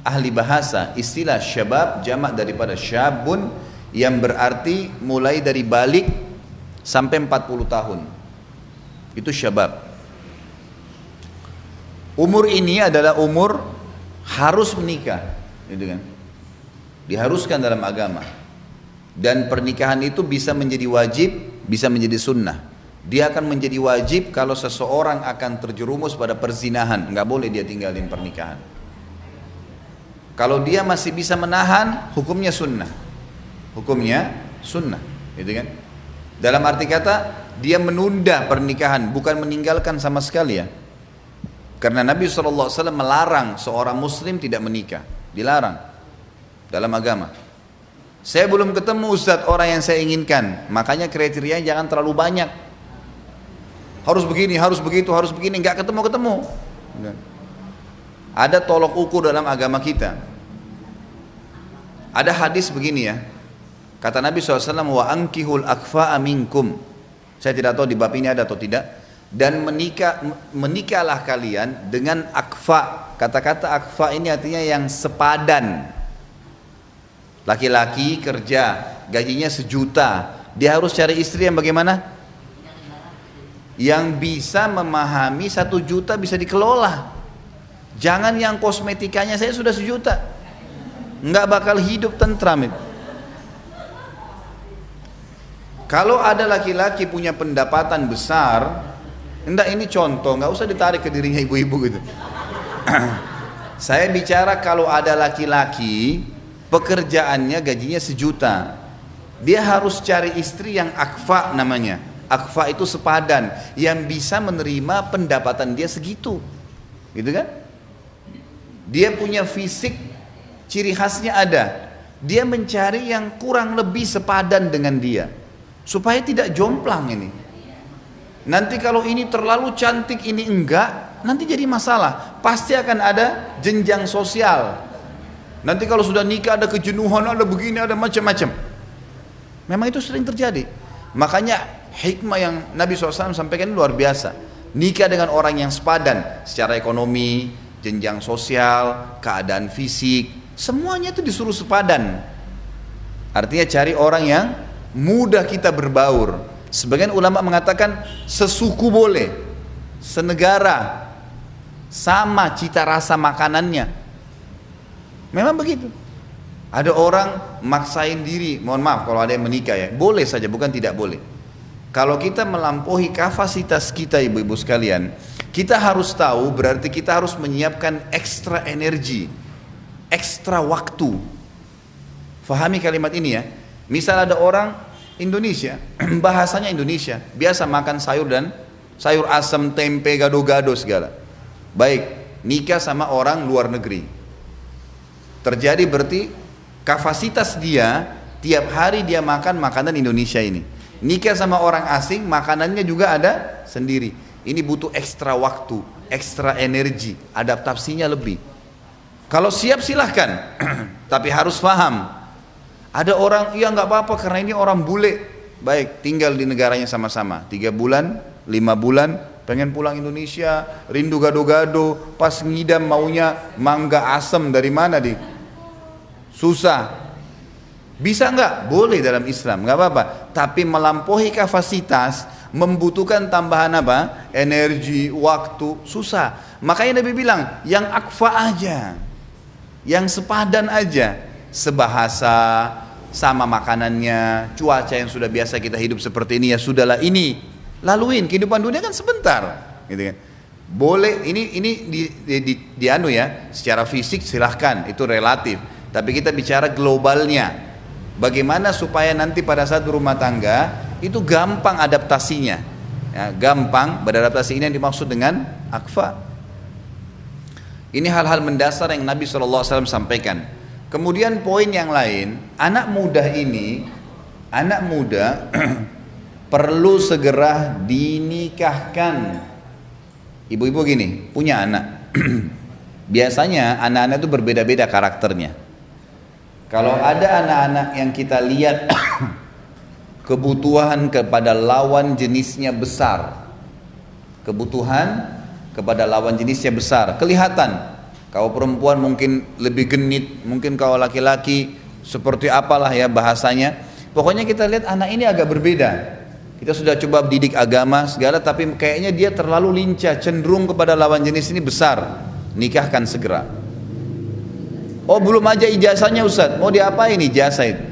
ahli bahasa, istilah syabab jamak daripada syabun yang berarti mulai dari balik sampai 40 tahun. Itu syabab. Umur ini adalah umur harus menikah, gitu kan? Diharuskan dalam agama. Dan pernikahan itu bisa menjadi wajib, bisa menjadi sunnah. Dia akan menjadi wajib kalau seseorang akan terjerumus pada perzinahan, nggak boleh dia tinggalin pernikahan. Kalau dia masih bisa menahan, hukumnya sunnah. Hukumnya sunnah, gitu kan? Dalam arti kata, dia menunda pernikahan, bukan meninggalkan sama sekali ya. Karena Nabi SAW melarang seorang muslim tidak menikah. Dilarang dalam agama. Saya belum ketemu Ustadz orang yang saya inginkan, makanya kriterianya jangan terlalu banyak. Harus begini, harus begitu, harus begini, nggak ketemu-ketemu. Ada tolok ukur dalam agama kita. Ada hadis begini ya. Kata Nabi SAW, wa ankihul akfa'a minkum. Saya tidak tahu di bab ini ada atau tidak. Dan menikahlah kalian dengan akfa. Kata-kata akfa ini artinya yang sepadan. Laki-laki kerja, gajinya 1 juta. Dia harus cari istri yang bagaimana? Yang bisa memahami 1 juta bisa dikelola. Jangan yang kosmetikanya saya sudah 1 juta. Nggak bakal hidup tentram itu. Kalau ada laki-laki punya pendapatan besar, enggak ini contoh, nggak usah ditarik ke dirinya ibu-ibu gitu. Saya bicara kalau ada laki-laki pekerjaannya gajinya 1 juta, dia harus cari istri yang akfa namanya. Akfa itu sepadan, yang bisa menerima pendapatan dia segitu, gitu kan? Dia punya fisik, ciri khasnya ada. Dia mencari yang kurang lebih sepadan dengan dia, supaya tidak jomplang ini. Nanti kalau ini terlalu cantik, ini enggak, nanti jadi masalah. Pasti akan ada jenjang sosial. Nanti kalau sudah nikah ada kejenuhan, ada begini, ada macam-macam. Memang itu sering terjadi. Makanya hikmah yang Nabi SAW sampaikan luar biasa. Nikah dengan orang yang sepadan secara ekonomi, jenjang sosial, keadaan fisik, semuanya itu disuruh sepadan. Artinya cari orang yang mudah kita berbaur. Sebagian ulama mengatakan sesuku boleh, senegara, sama cita rasa makanannya. Memang begitu. Ada orang maksain diri, mohon maaf kalau ada yang menikah ya, boleh saja, bukan tidak boleh. Kalau kita melampaui kapasitas kita ibu-ibu sekalian, kita harus tahu berarti kita harus menyiapkan ekstra energi, ekstra waktu. Fahami kalimat ini ya. Misal ada orang Indonesia, bahasanya Indonesia, biasa makan sayur dan sayur asam, tempe, gado-gado segala. Baik, nikah sama orang luar negeri. Terjadi berarti kapasitas dia tiap hari dia makan makanan Indonesia ini. Nikah sama orang asing makanannya juga ada sendiri. Ini butuh ekstra waktu, ekstra energi, adaptasinya lebih. Kalau siap silahkan, tapi harus paham. Ada orang, iya nggak apa-apa karena ini orang bule. Baik, tinggal di negaranya sama-sama 3 bulan, 5 bulan, pengen pulang Indonesia, rindu gado-gado, pas ngidam maunya mangga asem dari mana di? Susah. Bisa nggak? Boleh dalam Islam, nggak apa-apa. Tapi melampaui kapasitas membutuhkan tambahan apa? Energi, waktu, susah. Makanya Nabi bilang, yang akfa aja, yang sepadan aja, sebahasa, sama makanannya, cuaca yang sudah biasa kita hidup seperti ini ya sudahlah ini laluin, kehidupan dunia kan sebentar, gitu kan. Boleh ini di anu ya, secara fisik silahkan itu relatif. Tapi kita bicara globalnya. Bagaimana supaya nanti pada saat berumah tangga itu gampang adaptasinya, ya, gampang beradaptasi. Ini yang dimaksud dengan akfa. Ini hal-hal mendasar yang Nabi SAW sampaikan. Kemudian poin yang lain, anak muda ini, anak muda perlu segera dinikahkan. Ibu-ibu gini, punya anak. Biasanya anak-anak itu berbeda-beda karakternya. Kalau ada anak-anak yang kita lihat kebutuhan kepada lawan jenisnya besar, kebutuhan kepada lawan jenisnya besar, kelihatan. Kalau perempuan mungkin lebih genit, mungkin kalau laki-laki seperti apalah ya bahasanya. Pokoknya kita lihat anak ini agak berbeda. Kita sudah coba didik agama segala, tapi kayaknya dia terlalu lincah, cenderung kepada lawan jenis ini besar. Nikahkan segera. Oh belum aja ijazahnya Ustaz, mau diapain ijazah itu?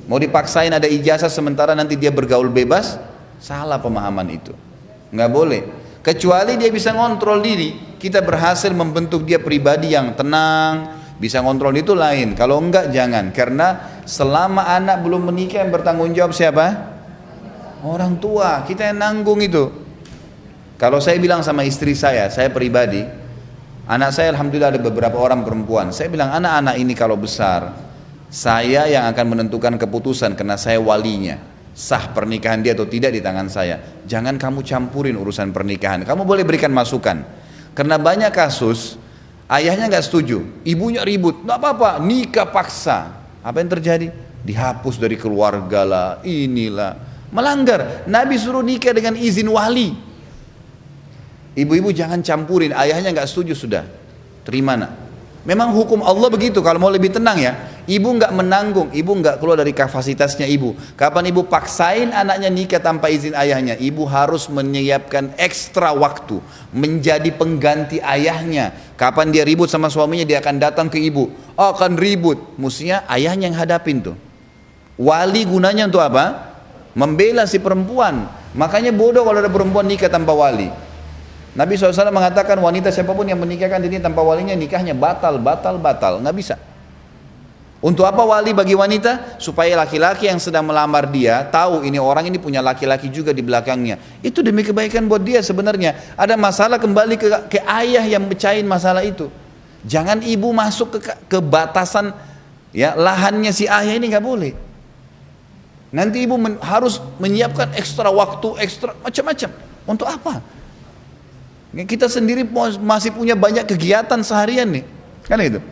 Mau dipaksain ada ijazah sementara nanti dia bergaul bebas? Salah pemahaman itu, nggak boleh. Kecuali dia bisa ngontrol diri, kita berhasil membentuk dia pribadi yang tenang, bisa ngontrol itu lain. Kalau enggak jangan, karena selama anak belum menikah yang bertanggung jawab siapa? Orang tua, kita yang nanggung itu. Kalau saya bilang sama istri saya pribadi, anak saya alhamdulillah ada beberapa orang perempuan. Saya bilang anak-anak ini kalau besar, saya yang akan menentukan keputusan karena saya walinya. Sah pernikahan dia atau tidak di tangan saya. Jangan kamu campurin urusan pernikahan. Kamu boleh berikan masukan. Karena banyak kasus ayahnya nggak setuju, ibunya ribut, nggak apa-apa, nikah paksa. Apa yang terjadi? Dihapus dari keluarga lah, inilah. Melanggar. Nabi suruh nikah dengan izin wali. Ibu-ibu jangan campurin, ayahnya nggak setuju sudah, terima nak. Memang hukum Allah begitu. Kalau mau lebih tenang ya, ibu nggak menanggung, ibu nggak keluar dari kapasitasnya ibu. Kapan ibu paksain anaknya nikah tanpa izin ayahnya, ibu harus menyiapkan ekstra waktu, menjadi pengganti ayahnya. Kapan dia ribut sama suaminya, dia akan datang ke ibu, akan ribut, mestinya ayahnya yang hadapin tuh. Wali gunanya untuk apa? Membela si perempuan. Makanya bodoh kalau ada perempuan nikah tanpa wali. Nabi SAW mengatakan wanita siapapun yang menikahkan diri tanpa walinya, nikahnya batal, nggak bisa. Untuk apa wali bagi wanita? Supaya laki-laki yang sedang melamar dia tahu ini orang ini punya laki-laki juga di belakangnya. Itu demi kebaikan buat dia sebenarnya. Ada masalah kembali ke ayah yang mecahin masalah itu. Jangan ibu masuk ke batasan ya lahannya si ayah ini, nggak boleh. Nanti ibu harus menyiapkan ekstra waktu, ekstra macam-macam. Untuk apa? Kita sendiri masih punya banyak kegiatan seharian nih, kan itu.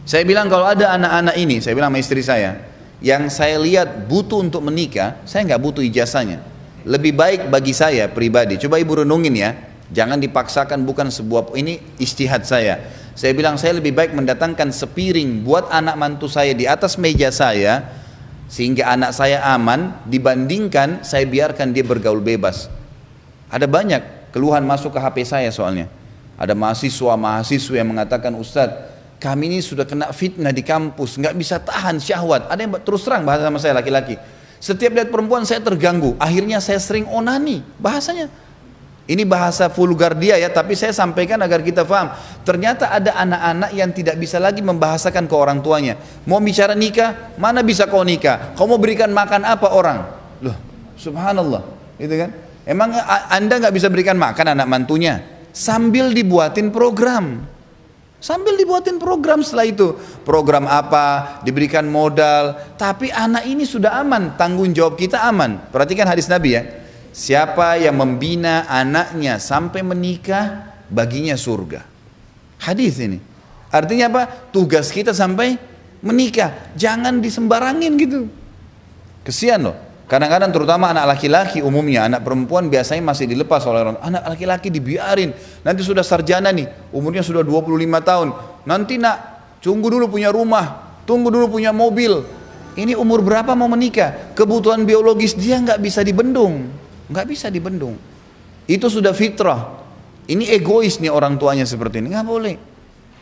Saya bilang kalau ada anak-anak ini, saya bilang sama istri saya, yang saya lihat butuh untuk menikah, saya nggak butuh ijazahnya. Lebih baik bagi saya pribadi, coba ibu renungin ya, jangan dipaksakan, bukan sebuah, ini ijtihad saya. Saya bilang saya lebih baik mendatangkan sepiring buat anak mantu saya di atas meja saya, sehingga anak saya aman, dibandingkan saya biarkan dia bergaul bebas. Ada banyak keluhan masuk ke HP saya soalnya. Ada mahasiswa yang mengatakan, Ustadz, kami ini sudah kena fitnah di kampus, nggak bisa tahan syahwat. Ada yang terus terang bahasa sama saya, laki-laki. Setiap lihat perempuan saya terganggu, akhirnya saya sering onani, bahasanya. Ini bahasa vulgar dia ya, tapi saya sampaikan agar kita paham. Ternyata ada anak-anak yang tidak bisa lagi membahasakan ke orang tuanya. Mau bicara nikah, mana bisa kau nikah? Kau mau berikan makan apa orang? Loh, subhanallah, gitu kan? Emang anda nggak bisa berikan makan anak mantunya? Sambil dibuatin program. Sambil dibuatin program setelah itu. Program apa, diberikan modal. Tapi anak ini sudah aman, tanggung jawab kita aman. Perhatikan hadis Nabi ya. Siapa yang membina anaknya sampai menikah, baginya surga. Hadis ini. Artinya apa? Tugas kita sampai menikah. Jangan disembarangin gitu. Kesian loh. Kadang-kadang terutama anak laki-laki umumnya, anak perempuan biasanya masih dilepas oleh orang. Anak laki-laki dibiarin, nanti sudah sarjana nih, umurnya sudah 25 tahun. Nanti nak, tunggu dulu punya rumah, tunggu dulu punya mobil. Ini umur berapa mau menikah? Kebutuhan biologis dia nggak bisa dibendung. Nggak bisa dibendung. Itu sudah fitrah. Ini egois nih orang tuanya seperti ini, nggak boleh.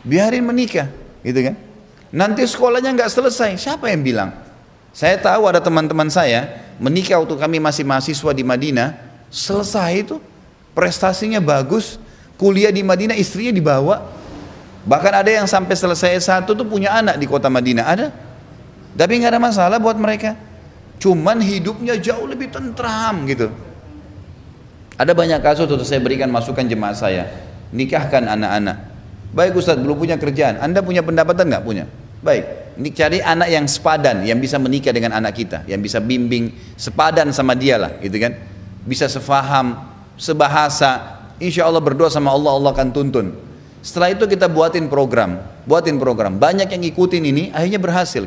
Biarin menikah, gitu kan? Nanti sekolahnya nggak selesai, siapa yang bilang? Saya tahu ada teman-teman saya menikah waktu kami masih mahasiswa di Madinah, selesai itu prestasinya bagus, kuliah di Madinah istrinya dibawa, bahkan ada yang sampai selesai S1 tuh punya anak di kota Madinah, ada. Tapi nggak ada masalah buat mereka, cuman hidupnya jauh lebih tentram gitu. Ada banyak kasus untuk saya berikan masukan jemaah saya, nikahkan anak-anak. Baik Ustadz, belum punya kerjaan, Anda punya pendapatan nggak? Punya. Baik, ini cari anak yang sepadan, yang bisa menikah dengan anak kita, yang bisa bimbing, sepadan sama dia lah, gitu kan? Bisa sefaham, sebahasa, insya Allah berdoa sama Allah, Allah akan tuntun. Setelah itu kita buatin program, banyak yang ikutin ini, akhirnya berhasil.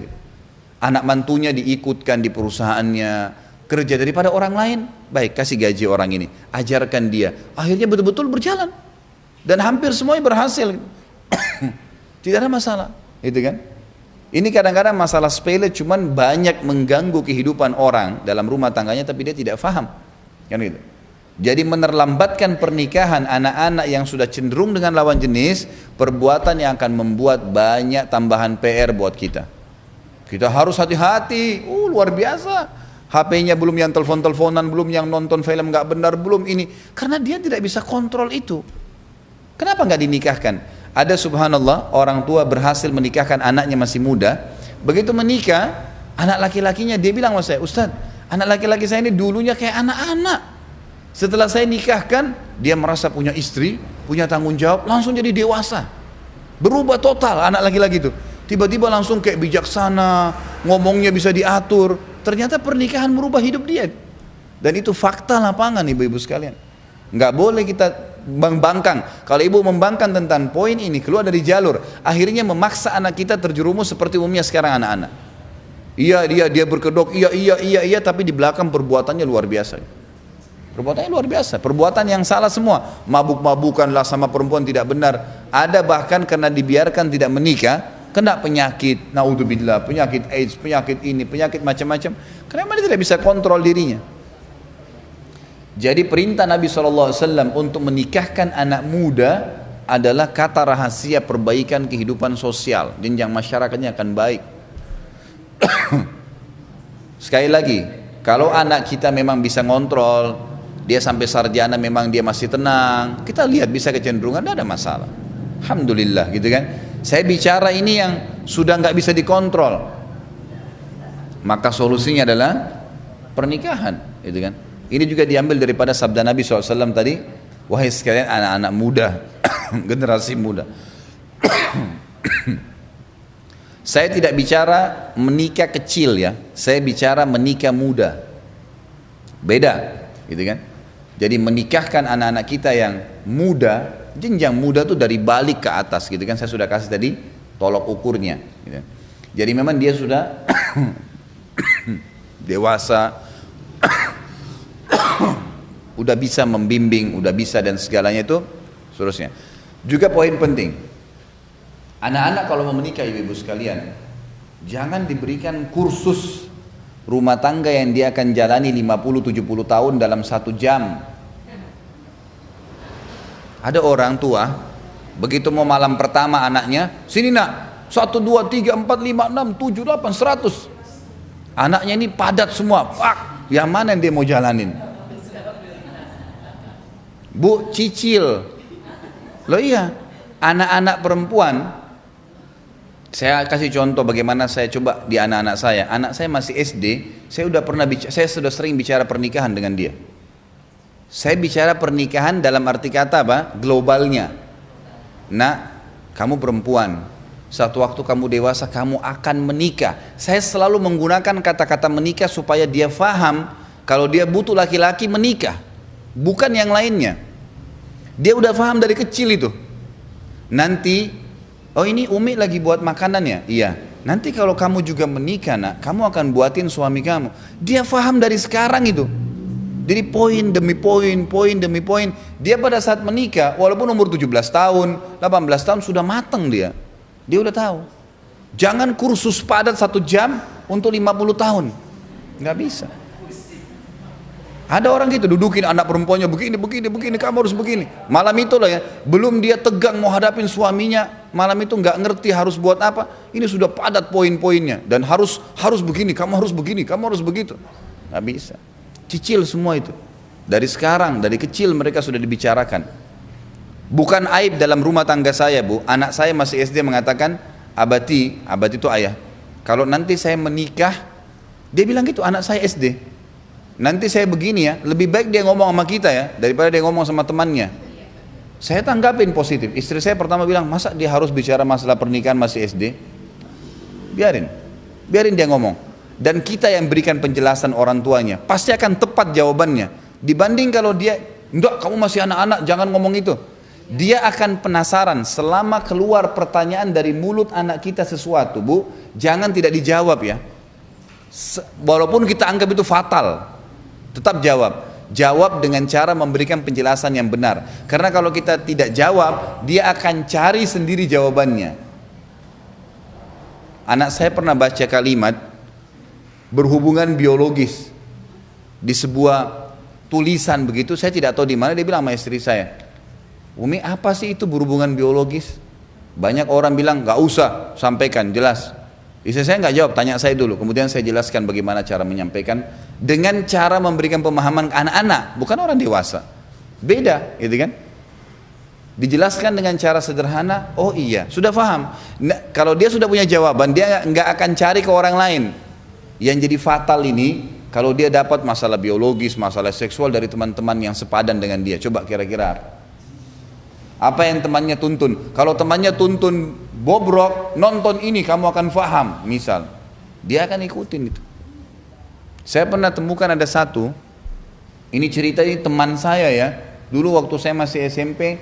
Anak mantunya diikutkan di perusahaannya, kerja daripada orang lain, baik kasih gaji orang ini, ajarkan dia, akhirnya betul-betul berjalan, dan hampir semuanya berhasil, tidak ada masalah, gitu kan? Ini kadang-kadang masalah sepele, cuman banyak mengganggu kehidupan orang dalam rumah tangganya, tapi dia tidak faham, kan gitu. Jadi menerlambatkan pernikahan anak-anak yang sudah cenderung dengan lawan jenis, perbuatan yang akan membuat banyak tambahan PR buat kita. Kita harus hati-hati, luar biasa. HP-nya belum yang telepon-teleponan, belum yang nonton film nggak benar, belum ini, karena dia tidak bisa kontrol itu. Kenapa nggak dinikahkan? Ada subhanallah orang tua berhasil menikahkan anaknya masih muda. Begitu menikah, anak laki-lakinya dia bilang sama saya, Ustadz, anak laki-laki saya ini dulunya kayak anak-anak. Setelah saya nikahkan, dia merasa punya istri, punya tanggung jawab, langsung jadi dewasa. Berubah total anak laki-laki itu. Tiba-tiba langsung kayak bijaksana, ngomongnya bisa diatur. Ternyata pernikahan merubah hidup dia. Dan itu fakta lapangan ibu-ibu sekalian. Nggak boleh kita membangkang. Kalau ibu membangkang tentang poin ini, keluar dari jalur, akhirnya memaksa anak kita terjerumus seperti umumnya sekarang anak-anak. Iya dia berkedok, iya, tapi di belakang perbuatannya luar biasa. Perbuatannya luar biasa, perbuatan yang salah semua. Mabuk-mabukanlah sama perempuan tidak benar. Ada bahkan karena dibiarkan tidak menikah, kena penyakit, naudzubillah, penyakit AIDS, penyakit ini, penyakit macam-macam. Karena dia tidak bisa kontrol dirinya. Jadi perintah Nabi SAW untuk menikahkan anak muda adalah kata rahasia perbaikan kehidupan sosial, jenjang masyarakatnya akan baik. Sekali lagi, kalau anak kita memang bisa ngontrol, dia sampai sarjana memang dia masih tenang, kita lihat bisa kecenderungan, tidak ada masalah. Alhamdulillah gitu kan. Saya bicara ini yang sudah nggak bisa dikontrol, maka solusinya adalah pernikahan, gitu kan. Ini juga diambil daripada sabda Nabi SAW tadi, wahai sekalian anak-anak muda, generasi muda. Saya tidak bicara menikah kecil ya, saya bicara menikah muda. Beda, gitu kan. Jadi menikahkan anak-anak kita yang muda, jenjang muda tuh dari balik ke atas, gitu kan. Saya sudah kasih tadi tolok ukurnya. Gitu. Jadi memang dia sudah dewasa, udah bisa membimbing, udah bisa dan segalanya itu seterusnya. Juga poin penting, anak-anak kalau mau menikah ibu-ibu sekalian, jangan diberikan kursus rumah tangga yang dia akan jalani 50-70 tahun dalam 1 jam. Ada orang tua, begitu mau malam pertama anaknya, sini nak, 1, 2, 3, 4, 5, 6, 7, 8, 100. Anaknya ini padat semua, yang mana yang dia mau jalanin? Bu, cicil. Loh iya, anak-anak perempuan, saya kasih contoh bagaimana saya coba di anak-anak saya. Anak saya masih SD, saya sudah sering bicara pernikahan dengan dia. Saya bicara pernikahan dalam arti kata apa? Globalnya. Nak, kamu perempuan, satu waktu kamu dewasa kamu akan menikah. Saya selalu menggunakan kata-kata menikah supaya dia faham kalau dia butuh laki-laki menikah, bukan yang lainnya. Dia udah paham dari kecil itu. Nanti, oh ini Umi lagi buat makanan ya? Iya. Nanti kalau kamu juga menikah nak, kamu akan buatin suami kamu. Dia paham dari sekarang itu. Jadi poin demi poin, poin demi poin. Dia pada saat menikah, walaupun umur 17 tahun, 18 tahun sudah matang dia. Dia udah tahu. Jangan kursus padat 1 jam untuk 50 tahun. Nggak bisa. Ada orang gitu, dudukin anak perempuannya begini, kamu harus begini. Malam itu lah ya, belum dia tegang mau hadapin suaminya, malam itu nggak ngerti harus buat apa. Ini sudah padat poin-poinnya dan harus begini, kamu harus begini, kamu harus begitu. Nggak bisa. Cicil semua itu. Dari sekarang, dari kecil mereka sudah dibicarakan. Bukan aib dalam rumah tangga saya bu, anak saya masih SD mengatakan, abati itu ayah, kalau nanti saya menikah, dia bilang gitu, anak saya SD, nanti saya begini ya, lebih baik dia ngomong sama kita ya, daripada dia ngomong sama temannya. Saya tanggapin positif. Istri saya pertama bilang, masa dia harus bicara masalah pernikahan masih SD? Biarin dia ngomong. Dan kita yang berikan penjelasan orang tuanya, pasti akan tepat jawabannya. Dibanding kalau dia, enggak kamu masih anak-anak, jangan ngomong itu. Dia akan penasaran selama keluar pertanyaan dari mulut anak kita sesuatu bu, jangan tidak dijawab ya. Walaupun kita anggap itu fatal, tetap jawab dengan cara memberikan penjelasan yang benar. Karena kalau kita tidak jawab, dia akan cari sendiri jawabannya. Anak saya pernah baca kalimat berhubungan biologis di sebuah tulisan begitu, saya tidak tahu di mana. Dia bilang sama istri saya, Umi apa sih itu berhubungan biologis? Banyak orang bilang nggak usah sampaikan, jelas. Istri saya nggak jawab, tanya saya dulu. Kemudian saya jelaskan bagaimana cara menyampaikan dengan cara memberikan pemahaman ke anak-anak, bukan orang dewasa. Beda, gitu kan? Dijelaskan dengan cara sederhana. Oh iya, sudah paham. Nah, kalau dia sudah punya jawaban, dia nggak akan cari ke orang lain. Yang jadi fatal ini, kalau dia dapat masalah biologis, masalah seksual dari teman-teman yang sepadan dengan dia. Coba kira-kira apa yang temannya tuntun? Kalau temannya tuntun bobrok, nonton ini kamu akan faham, misal, dia akan ikutin itu. Saya pernah temukan ada satu, ini cerita ini teman saya ya, dulu waktu saya masih SMP,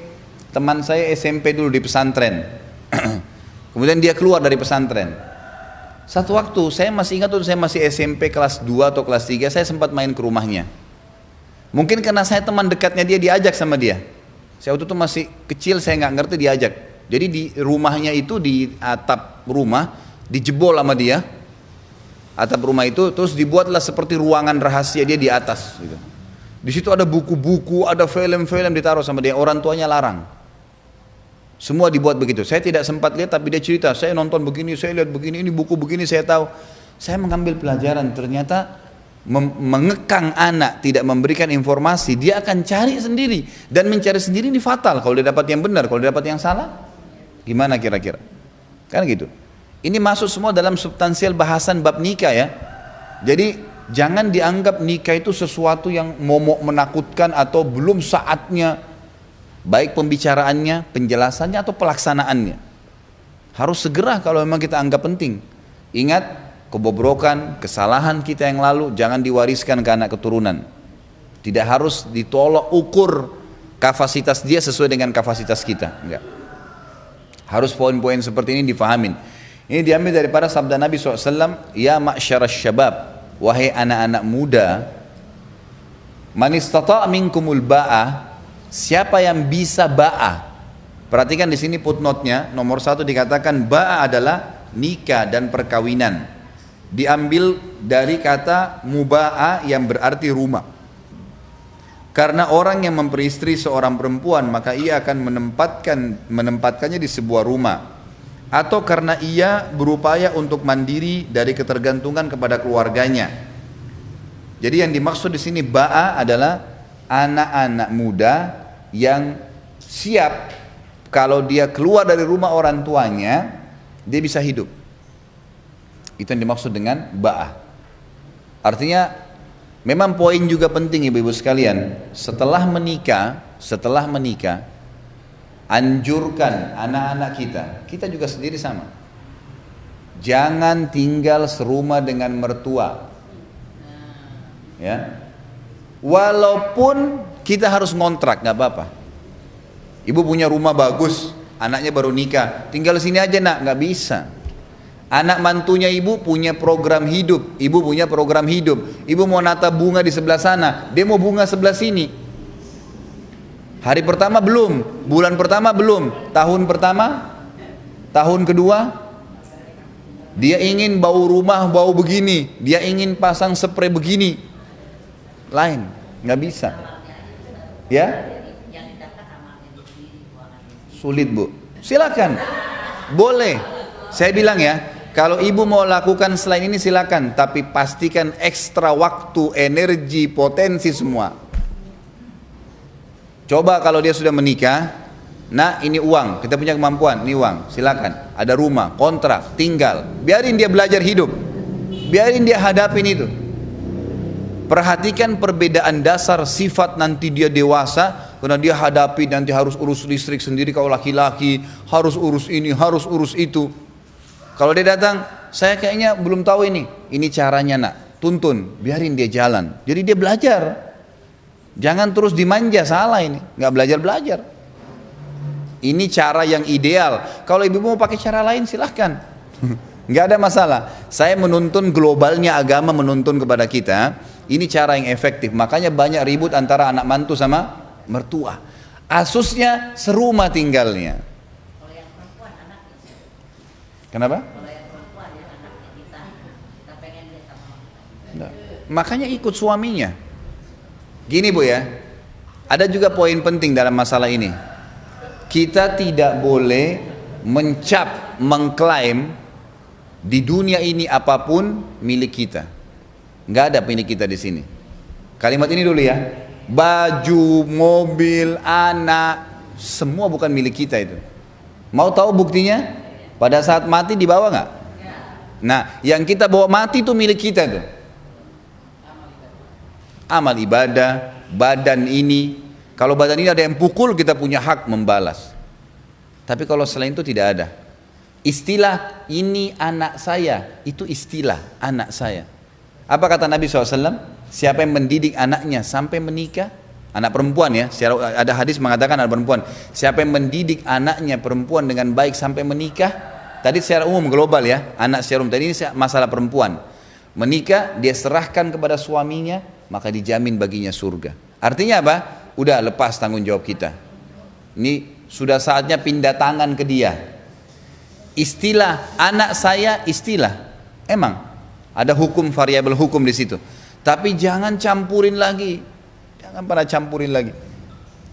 teman saya SMP dulu di pesantren, kemudian dia keluar dari pesantren. Satu waktu, saya masih ingat tuh, saya masih SMP kelas 2 atau kelas 3, saya sempat main ke rumahnya. Mungkin karena saya teman dekatnya dia, diajak sama dia. Saya waktu itu masih kecil, saya nggak ngerti, diajak. Jadi di rumahnya itu, di atap rumah dijebol sama dia, atap rumah itu, terus dibuatlah seperti ruangan rahasia dia di atas gitu. Di situ ada buku-buku, ada film-film ditaruh sama dia. Orang tuanya larang, semua dibuat begitu. Saya tidak sempat lihat, tapi dia cerita, saya nonton begini, saya lihat begini, ini buku begini, saya tahu. Saya mengambil pelajaran, ternyata mengekang anak, tidak memberikan informasi, dia akan cari sendiri, dan mencari sendiri ini fatal. Kalau dia dapat yang benar, kalau dia dapat yang salah, gimana kira-kira? Kan gitu. Ini masuk semua dalam substansial bahasan bab nikah ya. Jadi jangan dianggap nikah itu sesuatu yang momok menakutkan atau belum saatnya, baik pembicaraannya, penjelasannya atau pelaksanaannya. Harus segera kalau memang kita anggap penting. Ingat, kebobrokan, kesalahan kita yang lalu jangan diwariskan ke anak keturunan. Tidak harus ditolak ukur kapasitas dia sesuai dengan kapasitas kita. Enggak. Harus poin-poin seperti ini difahamin. Ini diambil daripada sabda Nabi SAW, ya ma'syarasy syabab, wahai anak-anak muda, man istata' minkumul ba'ah, siapa yang bisa ba'ah. Perhatikan di sini footnote-nya, nomor 1 dikatakan ba'ah adalah nikah dan perkawinan. Diambil dari kata muba'ah yang berarti rumah. Karena orang yang memperistri seorang perempuan, maka ia akan menempatkannya di sebuah rumah. Atau karena ia berupaya untuk mandiri dari ketergantungan kepada keluarganya. Jadi yang dimaksud di sini ba'a adalah anak-anak muda yang siap kalau dia keluar dari rumah orang tuanya, dia bisa hidup. Itu yang dimaksud dengan ba'a. Artinya memang poin juga penting ibu-ibu sekalian, setelah menikah, anjurkan anak-anak kita juga sendiri sama. Jangan tinggal serumah dengan mertua. Ya. Walaupun kita harus ngontrak, nggak apa-apa. Ibu punya rumah bagus, anaknya baru nikah, tinggal sini aja nak, nggak bisa. Anak mantunya ibu punya program hidup, ibu punya program hidup. Ibu mau nata bunga di sebelah sana, dia mau bunga sebelah sini. Hari pertama belum, bulan pertama belum, tahun pertama, tahun kedua, dia ingin bau rumah bau begini, dia ingin pasang spray begini, lain, nggak bisa. Ya? Sulit bu, silakan, boleh. Saya bilang ya, kalau ibu mau lakukan selain ini silakan, tapi pastikan ekstra waktu, energi, potensi semua. Coba kalau dia sudah menikah, nah ini uang, kita punya kemampuan, ini uang, silakan. Ada rumah, kontrak, tinggal, biarin dia belajar hidup, biarin dia hadapin itu. Perhatikan perbedaan dasar sifat nanti dia dewasa, karena dia hadapi nanti harus urus listrik sendiri kalau laki-laki, harus urus ini, harus urus itu. Kalau dia datang, saya kayaknya belum tahu ini caranya nak, tuntun, biarin dia jalan. Jadi dia belajar, jangan terus dimanja, salah ini, nggak belajar. Ini cara yang ideal. Kalau ibu mau pakai cara lain silahkan, nggak ada masalah. Saya menuntun globalnya agama menuntun kepada kita, ini cara yang efektif. Makanya banyak ribut antara anak mantu sama mertua. Asusnya serumah tinggalnya. Kalau yang perempuan anaknya. Kenapa? Kalau yang perempuan ya anaknya kita pengen dia sama. Nah, makanya ikut suaminya. Gini bu ya, ada juga poin penting dalam masalah ini. Kita tidak boleh mengklaim di dunia ini apapun milik kita. Nggak ada milik kita di sini. Kalimat ini dulu ya. Baju, mobil, anak, semua bukan milik kita itu. Mau tahu buktinya? Pada saat mati dibawa nggak? Nah, yang kita bawa mati itu milik kita tuh. Amal ibadah, badan ini. Kalau badan ini ada yang pukul, kita punya hak membalas. Tapi kalau selain itu tidak ada. Istilah ini anak saya, itu istilah anak saya. Apa kata Nabi SAW? Siapa yang mendidik anaknya sampai menikah, anak perempuan ya, ada hadis mengatakan anak perempuan. Siapa yang mendidik anaknya perempuan dengan baik sampai menikah, tadi secara umum global ya, anak secara umum, tadi ini masalah perempuan. Menikah, dia serahkan kepada suaminya, maka dijamin baginya surga. Artinya apa? Udah lepas tanggung jawab kita. Ini sudah saatnya pindah tangan ke dia. Istilah anak saya istilah, emang ada hukum, variabel hukum di situ. Tapi jangan campurin lagi, jangan pernah campurin lagi.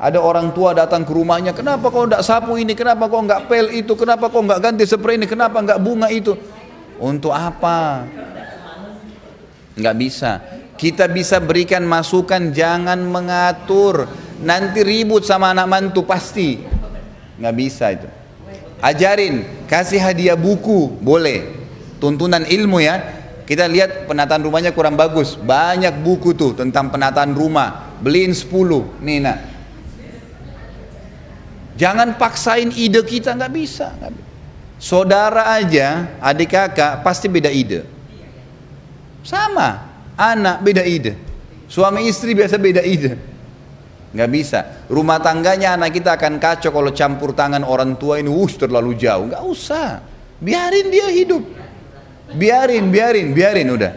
Ada orang tua datang ke rumahnya, kenapa kau enggak sapu ini, kenapa kau enggak pel itu, kenapa kau enggak ganti spray ini, kenapa enggak bunga itu? Untuk apa? Enggak bisa. Kita bisa berikan masukan, jangan mengatur. Nanti ribut sama anak mantu pasti. Enggak bisa itu. Ajarin, kasih hadiah buku, boleh. Tuntunan ilmu ya. Kita lihat penataan rumahnya kurang bagus, banyak buku tuh tentang penataan rumah, beliin 10, nih nak. Jangan paksain ide kita, nggak bisa. Saudara aja, adik kakak pasti beda ide. Sama, anak beda ide, suami istri biasa beda ide. Nggak bisa. Rumah tangganya anak kita akan kacau kalau campur tangan orang tua ini, terlalu jauh. Nggak usah, biarin dia hidup. Biarin udah.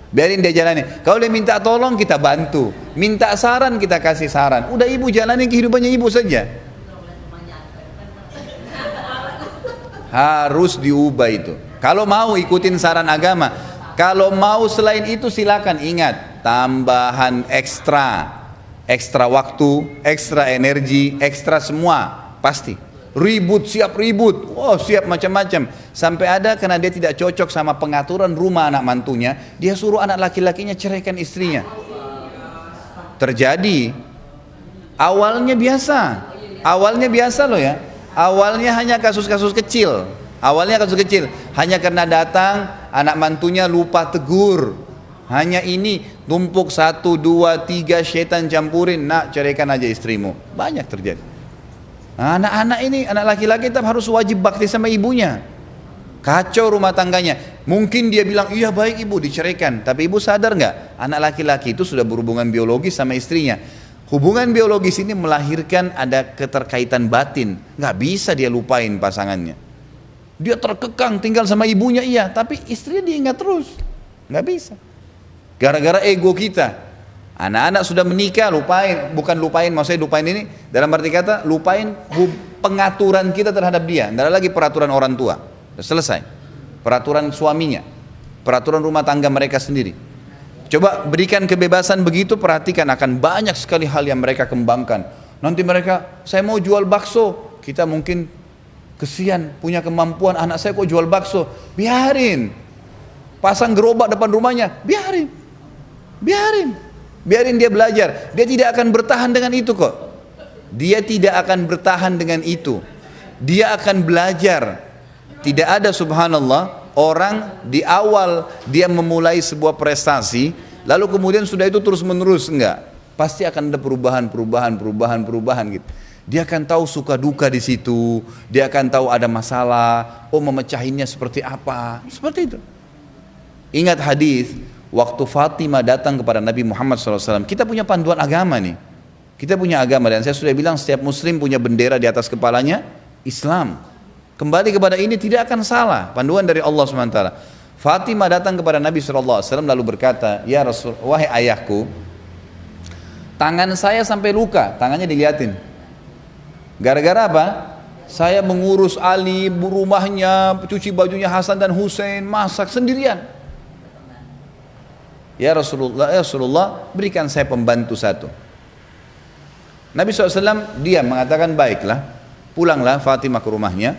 Biarin dia jalani. Kalau dia minta tolong kita bantu, minta saran kita kasih saran. Udah ibu jalani kehidupannya ibu saja. Harus diubah itu. Kalau mau ikutin saran agama, kalau mau selain itu silakan. Ingat, tambahan ekstra waktu, ekstra energi, ekstra semua pasti. Ribut, siap ribut, oh siap macam-macam. Sampai ada karena dia tidak cocok sama pengaturan rumah anak mantunya, dia suruh anak laki-lakinya ceraikan istrinya. Terjadi. Awalnya biasa loh ya. Awalnya hanya kasus-kasus kecil. Hanya karena datang anak mantunya lupa tegur. Hanya ini tumpuk 1, 2, 3 syaitan campurin, nak ceraikan aja istrimu. Banyak terjadi. Anak-anak ini, anak laki-laki tetap harus wajib bakti sama ibunya. Kacau rumah tangganya. Mungkin dia bilang, iya baik ibu diceraikan. Tapi ibu sadar nggak? Anak laki-laki itu sudah berhubungan biologis sama istrinya. Hubungan biologis ini melahirkan ada keterkaitan batin. Nggak bisa dia lupain pasangannya. Dia terkekang tinggal sama ibunya iya. Tapi istrinya dia ingat terus. Nggak bisa. Gara-gara ego kita. Anak-anak sudah menikah, lupain, bukan lupain, maksudnya lupain ini dalam arti kata lupain pengaturan kita terhadap dia. Tidak ada lagi peraturan orang tua, sudah selesai. Peraturan suaminya, peraturan rumah tangga mereka sendiri. Coba berikan kebebasan begitu, perhatikan akan banyak sekali hal yang mereka kembangkan. Nanti mereka, saya mau jual bakso, kita mungkin kesian punya kemampuan anak saya kok jual bakso, biarin. Pasang gerobak depan rumahnya, biarin dia belajar. Dia tidak akan bertahan dengan itu kok. Dia tidak akan bertahan dengan itu. Dia akan belajar. Tidak ada subhanallah orang di awal dia memulai sebuah prestasi lalu kemudian sudah itu terus menerus, enggak. Pasti akan ada perubahan gitu. Dia akan tahu suka duka di situ. Dia akan tahu ada masalah, oh memecahinnya seperti apa. Seperti itu. Ingat hadis waktu Fatimah datang kepada Nabi Muhammad SAW, kita punya panduan agama nih. Kita punya agama dan saya sudah bilang setiap muslim punya bendera di atas kepalanya, Islam. Kembali kepada ini tidak akan salah, panduan dari Allah SWT. Fatimah datang kepada Nabi SAW lalu berkata, ya Rasul, wahai ayahku, tangan saya sampai luka, tangannya dilihatin. Gara-gara apa? Saya mengurus Ali, rumahnya, cuci bajunya Hasan dan Hussein, masak sendirian. Ya Rasulullah, berikan saya pembantu satu. Nabi SAW dia mengatakan baiklah, pulanglah Fatimah ke rumahnya.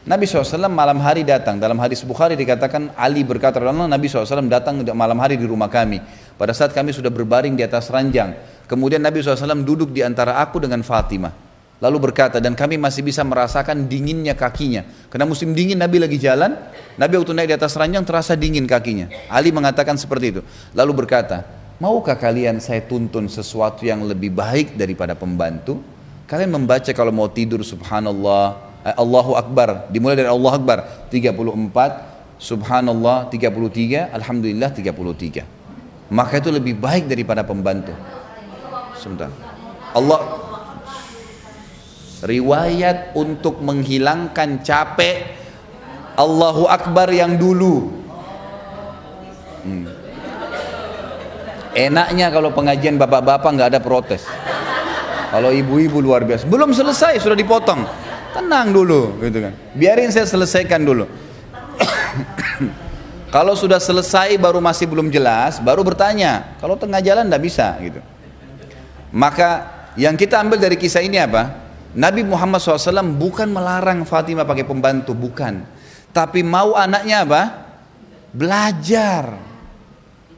Nabi SAW malam hari datang. Dalam hadis Bukhari dikatakan Ali berkata, Nabi SAW datang malam hari di rumah kami. Pada saat kami sudah berbaring di atas ranjang. Kemudian Nabi SAW duduk di antara aku dengan Fatimah. Lalu berkata, dan kami masih bisa merasakan dinginnya kakinya. Karena musim dingin Nabi lagi jalan, Nabi waktu naik di atas ranjang terasa dingin kakinya. Ali mengatakan seperti itu. Lalu berkata, maukah kalian saya tuntun sesuatu yang lebih baik daripada pembantu? Kalian membaca kalau mau tidur subhanallah, Allahu Akbar, dimulai dari Allah Akbar 34, subhanallah 33, alhamdulillah 33. Maka itu lebih baik daripada pembantu. Sebentar. Riwayat untuk menghilangkan capek Allahu Akbar yang dulu. Enaknya kalau pengajian bapak-bapak nggak ada protes. Kalau ibu-ibu luar biasa. Belum selesai sudah dipotong. Tenang dulu, gitu kan. Biarin saya selesaikan dulu. Kalau sudah selesai baru masih belum jelas, baru bertanya. Kalau tengah jalan nggak bisa, gitu. Maka yang kita ambil dari kisah ini apa? Nabi Muhammad SAW bukan melarang Fatimah pakai pembantu, bukan. Tapi mau anaknya apa? Belajar.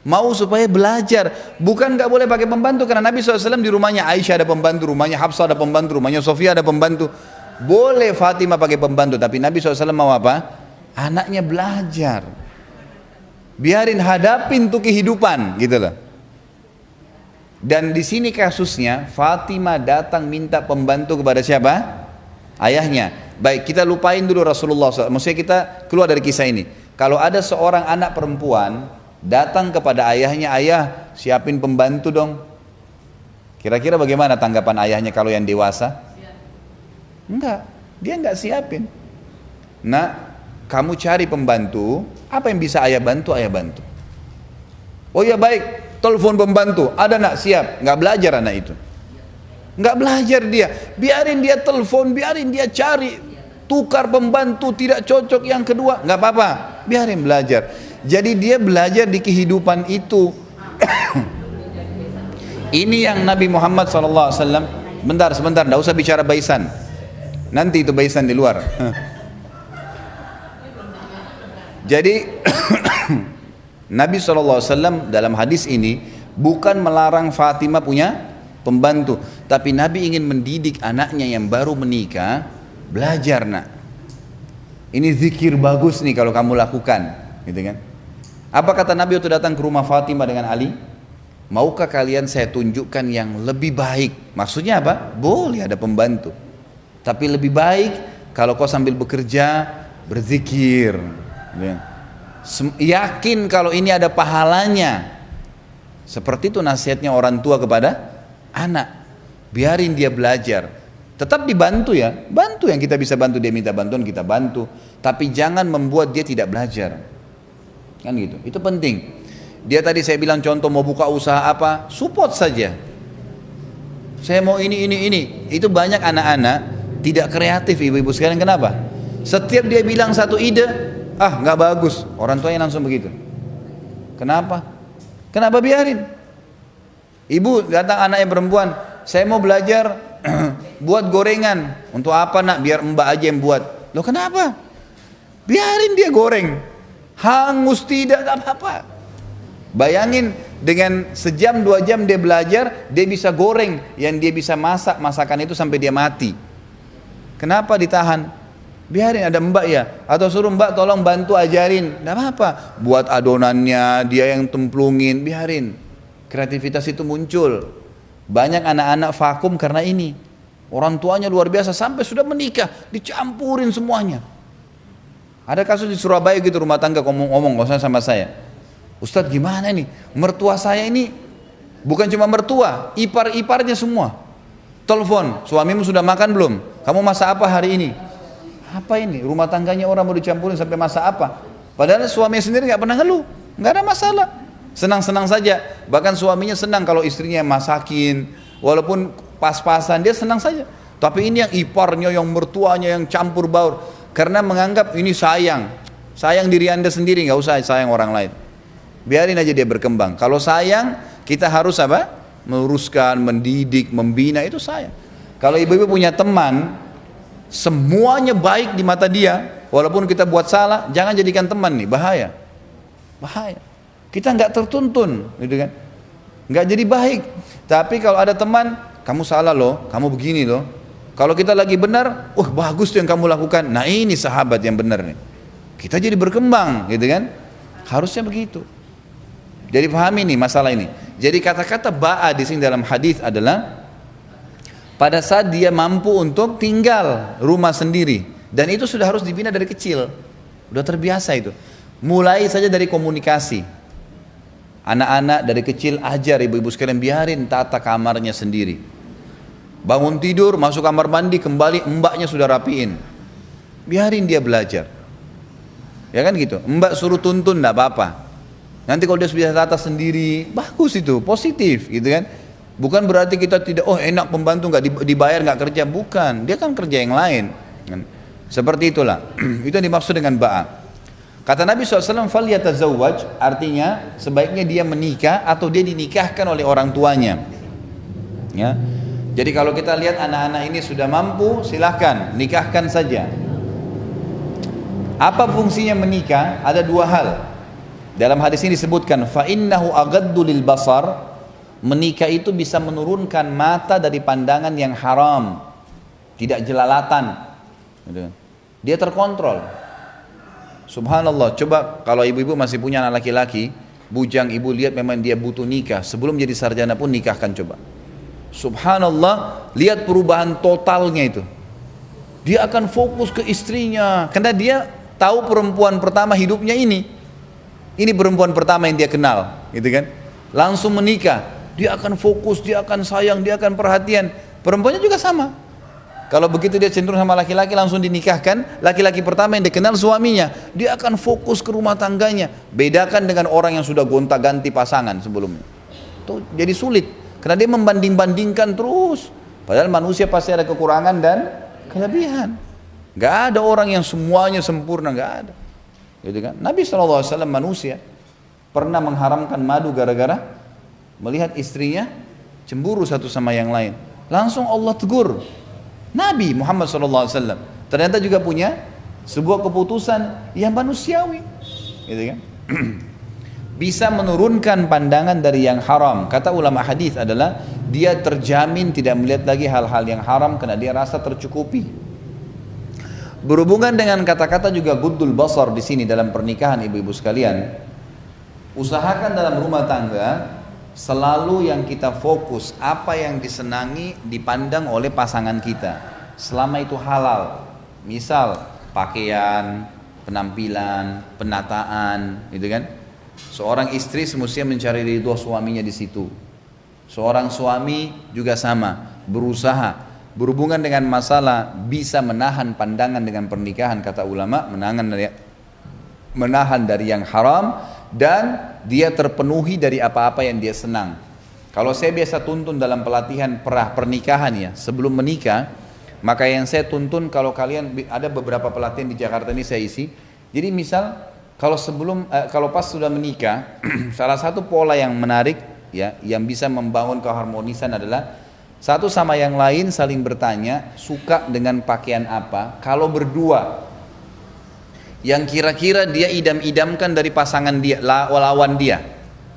Mau supaya belajar. Bukan gak boleh pakai pembantu, karena Nabi SAW di rumahnya Aisyah ada pembantu, rumahnya Hafsah ada pembantu, rumahnya Sofia ada pembantu. Boleh Fatimah pakai pembantu, tapi Nabi SAW mau apa? Anaknya belajar. Biarin hadapin tuh kehidupan, gitu loh. Dan di sini kasusnya Fatimah datang minta pembantu kepada siapa? Ayahnya. Baik, kita lupain dulu Rasulullah SAW. Maksudnya kita keluar dari kisah ini. Kalau ada seorang anak perempuan datang kepada ayahnya, ayah siapin pembantu dong. Kira-kira bagaimana tanggapan ayahnya kalau yang dewasa? Enggak, dia enggak siapin. Nah, kamu cari pembantu, apa yang bisa ayah bantu, ayah bantu. Oh ya baik, telepon pembantu, ada nak siap, nggak belajar anak itu. Nggak belajar dia, biarin dia telepon, biarin dia cari, tukar pembantu tidak cocok yang kedua, nggak apa-apa, biarin belajar. Jadi dia belajar di kehidupan itu. Ini yang Nabi Muhammad SAW, sebentar, nggak usah bicara baisan, nanti itu baisan di luar. Jadi Nabi SAW dalam hadis ini bukan melarang Fatimah punya pembantu, tapi Nabi ingin mendidik anaknya yang baru menikah, belajar nak. Ini zikir bagus nih kalau kamu lakukan, gitu kan? Apa kata Nabi waktu datang ke rumah Fatimah dengan Ali? Maukah kalian saya tunjukkan yang lebih baik? Maksudnya apa? Boleh ada pembantu, tapi lebih baik kalau kau sambil bekerja berzikir, gitu kan? Yakin kalau ini ada pahalanya. Seperti itu nasihatnya orang tua kepada anak. Biarin dia belajar, tetap dibantu ya, bantu yang kita bisa bantu, dia minta bantuan kita bantu, tapi jangan membuat dia tidak belajar, kan gitu. Itu penting. Dia tadi saya bilang contoh mau buka usaha apa, support saja. Saya mau ini. Itu banyak anak-anak tidak kreatif, ibu-ibu sekalian. Kenapa? Setiap dia bilang satu ide, nggak bagus, orang tuanya langsung begitu. Kenapa biarin? Ibu datang anaknya perempuan, saya mau belajar buat gorengan. Untuk apa nak? Biar mbak aja yang buat. Loh kenapa? Biarin dia goreng, hangus tidak apa-apa. Bayangin dengan sejam 2 jam dia belajar, dia bisa goreng, yang dia bisa masak masakan itu sampai dia mati. Kenapa ditahan? Biarin ada mbak ya, atau suruh mbak tolong bantu ajarin, tidak apa-apa. Buat adonannya dia yang templungin, biarin. Kreativitas itu muncul. Banyak anak-anak vakum karena ini. Orang tuanya luar biasa sampai sudah menikah dicampurin semuanya. Ada kasus di Surabaya gitu, rumah tangga ngomong sama saya, Ustadz gimana nih, mertua saya ini bukan cuma mertua, ipar-iparnya semua. Telepon, suamimu sudah makan belum? Kamu masak apa hari ini? Apa ini? Rumah tangganya orang mau dicampurin sampai masak apa? Padahal suaminya sendiri nggak pernah ngeluh, nggak ada masalah, senang-senang saja. Bahkan suaminya senang kalau istrinya masakin, walaupun pas-pasan dia senang saja. Tapi ini yang iparnya, yang mertuanya yang campur baur, karena menganggap ini sayang diri anda sendiri, nggak usah sayang orang lain. Biarin aja dia berkembang. Kalau sayang kita harus apa? Meluruskan, mendidik, membina, itu sayang. Kalau ibu-ibu punya teman semuanya baik di mata dia, walaupun kita buat salah, jangan jadikan teman nih, bahaya. Kita nggak tertuntun, gitu kan? Nggak jadi baik. Tapi kalau ada teman, kamu salah loh, kamu begini loh. Kalau kita lagi benar, bagus tuh yang kamu lakukan. Nah ini sahabat yang benar nih. Kita jadi berkembang, gitu kan? Harusnya begitu. Jadi pahami nih masalah ini. Jadi kata-kata ba'a di sini dalam hadis adalah pada saat dia mampu untuk tinggal rumah sendiri, dan itu sudah harus dibina dari kecil, udah terbiasa itu. Mulai saja dari komunikasi. Anak-anak dari kecil ajar ibu-ibu sekalian, biarin tata kamarnya sendiri. Bangun tidur, masuk kamar mandi, kembali mbaknya sudah rapiin. Biarin dia belajar. Ya kan gitu. Mbak suruh tuntun enggak apa-apa. Nanti kalau dia bisa tata sendiri, bagus itu, positif gitu kan. Bukan berarti kita tidak, enak pembantu nggak dibayar nggak kerja, bukan, dia kan kerja yang lain. Seperti itulah, itu yang dimaksud dengan ba'a. Kata Nabi SAW, falyatazawwaj, artinya sebaiknya dia menikah atau dia dinikahkan oleh orang tuanya. Ya, jadi kalau kita lihat anak-anak ini sudah mampu, silahkan nikahkan saja. Apa fungsinya menikah? Ada 2 hal. Dalam hadis ini disebutkan, fa innahu aghaddu lil basar. Menikah itu bisa menurunkan mata dari pandangan yang haram, tidak jelalatan. Dia terkontrol. Subhanallah, coba kalau ibu-ibu masih punya anak laki-laki, bujang, ibu lihat memang dia butuh nikah, sebelum jadi sarjana pun nikahkan coba. Subhanallah, lihat perubahan totalnya itu. Dia akan fokus ke istrinya, karena dia tahu perempuan pertama hidupnya ini perempuan pertama yang dia kenal, gitu kan? Langsung menikah. Dia akan fokus, dia akan sayang, dia akan perhatian. Perempuannya juga sama. Kalau begitu dia cenderung sama laki-laki langsung dinikahkan, laki-laki pertama yang dikenal suaminya, dia akan fokus ke rumah tangganya. Bedakan dengan orang yang sudah gonta-ganti pasangan sebelumnya. Itu jadi sulit, karena dia membanding-bandingkan terus. Padahal manusia pasti ada kekurangan dan kelebihan. Gak ada orang yang semuanya sempurna, gak ada. Gitu kan? Nabi SAW manusia pernah mengharamkan madu gara-gara melihat istrinya cemburu satu sama yang lain. Langsung Allah tegur. Nabi Muhammad SAW ternyata juga punya sebuah keputusan yang manusiawi, gitu kan? Bisa menurunkan pandangan dari yang haram. Kata ulama hadis adalah dia terjamin tidak melihat lagi hal-hal yang haram karena dia rasa tercukupi. Berhubungan dengan kata-kata juga guddul basar di sini dalam pernikahan ibu-ibu sekalian. Usahakan dalam rumah tangga selalu yang kita fokus, apa yang disenangi dipandang oleh pasangan kita selama itu halal. Misal pakaian, penampilan, penataan, gitu kan. Seorang istri semestinya mencari ridho suaminya di situ. Seorang suami juga sama, berusaha berhubungan dengan masalah bisa menahan pandangan dengan pernikahan, kata ulama, menahan dari yang haram, dan dia terpenuhi dari apa-apa yang dia senang. Kalau saya biasa tuntun dalam pelatihan pernikahan ya, sebelum menikah, maka yang saya tuntun, kalau kalian ada beberapa pelatihan di Jakarta ini saya isi. Jadi misal kalau pas sudah menikah, salah satu pola yang menarik ya, yang bisa membangun keharmonisan adalah satu sama yang lain saling bertanya suka dengan pakaian apa. Kalau berdua, yang kira-kira dia idam-idamkan dari pasangan dia, lawan dia.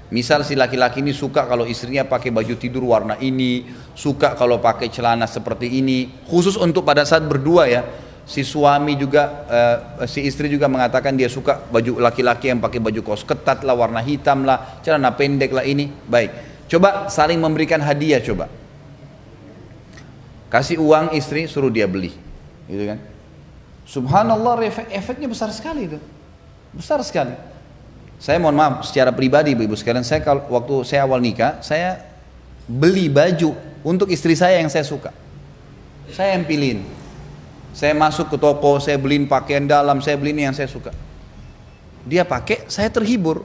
Misal si laki-laki ini suka kalau istrinya pakai baju tidur warna ini, suka kalau pakai celana seperti ini, khusus untuk pada saat berdua ya. Si suami juga, si istri juga mengatakan dia suka baju laki-laki yang pakai baju kaos ketat lah, warna hitam lah, celana pendek lah ini. Baik, coba saling memberikan hadiah, coba. Kasih uang istri, suruh dia beli, gitu kan? Subhanallah, efeknya besar sekali itu, besar sekali. Saya mohon maaf secara pribadi ibu-ibu sekalian, waktu saya awal nikah, saya beli baju untuk istri saya yang saya suka. Saya yang pilihin. Saya masuk ke toko, saya beliin pakaian dalam, saya beliin yang saya suka. Dia pakai, saya terhibur.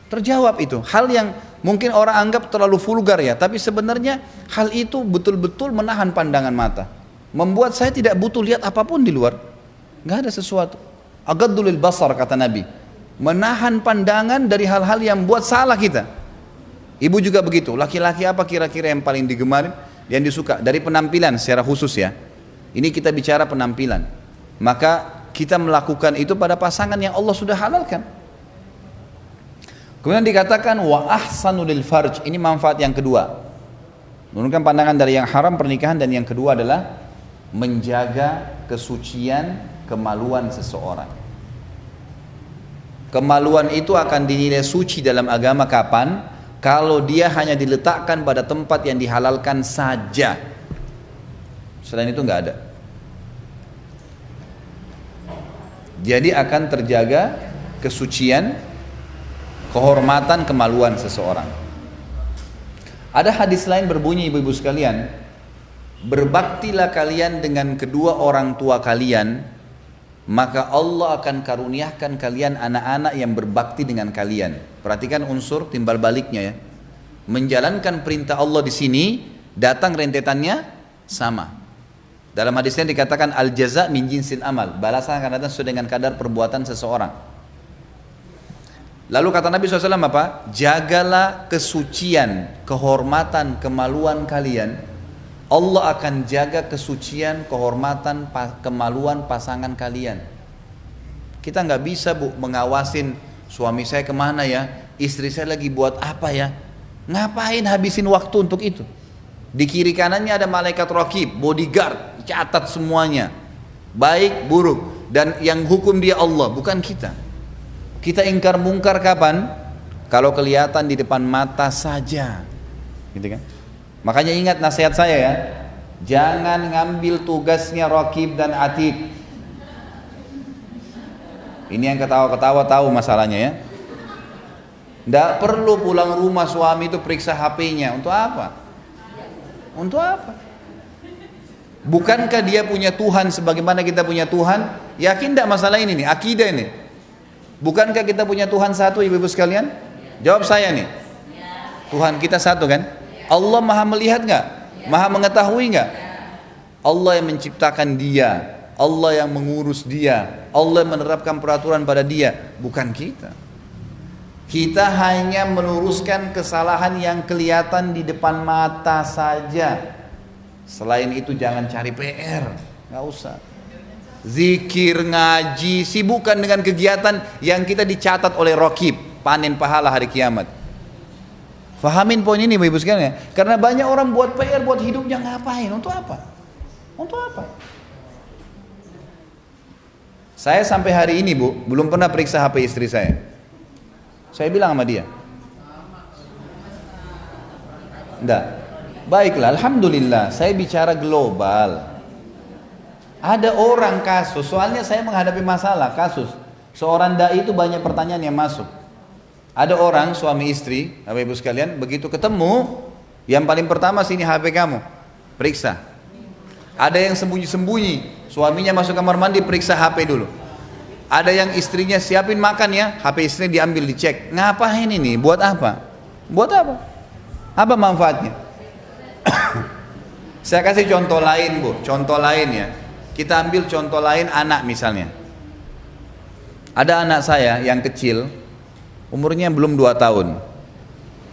Terjawab itu. Hal yang mungkin orang anggap terlalu vulgar ya, tapi sebenarnya hal itu betul-betul menahan pandangan mata. Membuat saya tidak butuh lihat apapun di luar. Gak ada sesuatu. Agaddulil basar kata Nabi. Menahan pandangan dari hal-hal yang buat salah kita. Ibu juga begitu. Laki-laki apa kira-kira yang paling digemari, yang disuka? Dari penampilan secara khusus ya. Ini kita bicara penampilan. Maka kita melakukan itu pada pasangan yang Allah sudah halalkan. Kemudian dikatakan wa ahsanu lil farj. Ini manfaat yang kedua. Menurunkan pandangan dari yang haram pernikahan, dan yang kedua adalah menjaga kesucian kemaluan seseorang. Kemaluan itu akan dinilai suci dalam agama kapan? Kalau dia hanya diletakkan pada tempat yang dihalalkan saja. Selain itu nggak ada. Jadi akan terjaga kesucian, kehormatan, kemaluan seseorang. Ada hadis lain berbunyi ibu-ibu sekalian, berbaktilah kalian dengan kedua orang tua kalian, maka Allah akan karuniakan kalian anak-anak yang berbakti dengan kalian. Perhatikan unsur timbal baliknya ya. Menjalankan perintah Allah di sini, datang rentetannya sama. Dalam hadisnya dikatakan al-jaza min jinsil amal, balasan akan datang sesuai dengan kadar perbuatan seseorang. Lalu kata Nabi SAW apa? Jagalah kesucian, kehormatan, kemaluan kalian. Allah akan jaga kesucian, kehormatan, kemaluan pasangan kalian. Kita nggak bisa bu mengawasin suami saya kemana ya, istri saya lagi buat apa ya. Ngapain habisin waktu untuk itu? Di kiri kanannya ada malaikat raqib, bodyguard, catat semuanya, baik buruk, dan yang hukum dia Allah, bukan kita. Kita ingkar mungkar kapan? Kalau kelihatan di depan mata saja, gitu kan? Makanya ingat nasihat saya ya, jangan ngambil tugasnya raqib dan atid. Ini yang ketawa-ketawa tahu masalahnya ya. Tidak perlu pulang rumah suami itu periksa HP-nya, untuk apa? Untuk apa? Bukankah dia punya Tuhan sebagaimana kita punya Tuhan? Yakin tidak masalah ini nih, akidah ini? Bukankah kita punya Tuhan satu, ibu-ibu sekalian? Jawab saya nih. Tuhan kita satu kan? Allah maha melihat nggak? Maha mengetahui nggak? Allah yang menciptakan dia, Allah yang mengurus dia, Allah yang menerapkan peraturan pada dia, bukan kita. Kita hanya meluruskan kesalahan yang kelihatan di depan mata saja. Selain itu jangan cari PR, nggak usah. Zikir, ngaji, sibukkan dengan kegiatan yang kita dicatat oleh Raqib, panen pahala hari kiamat. Fahamin poin ini ibu sekalian ya. Karena banyak orang buat PR buat hidupnya, ngapain? Untuk apa? Untuk apa? Saya sampai hari ini bu, belum pernah periksa HP istri saya. Saya bilang sama dia, enggak. Baiklah, alhamdulillah, saya bicara global. Ada orang kasus, soalnya saya menghadapi masalah kasus. Seorang dai itu banyak pertanyaan yang masuk. Ada orang suami istri, Bapak Ibu sekalian, begitu ketemu, yang paling pertama sini HP kamu, periksa. Ada yang sembunyi-sembunyi, suaminya masuk kamar mandi, periksa HP dulu. Ada yang istrinya siapin makan ya, HP istrinya diambil, dicek. Ngapain ini? Buat apa? Buat apa? Apa manfaatnya? Saya kasih contoh lain bu, contoh lain ya. Kita ambil contoh lain anak misalnya. Ada anak saya yang kecil, umurnya belum 2 tahun.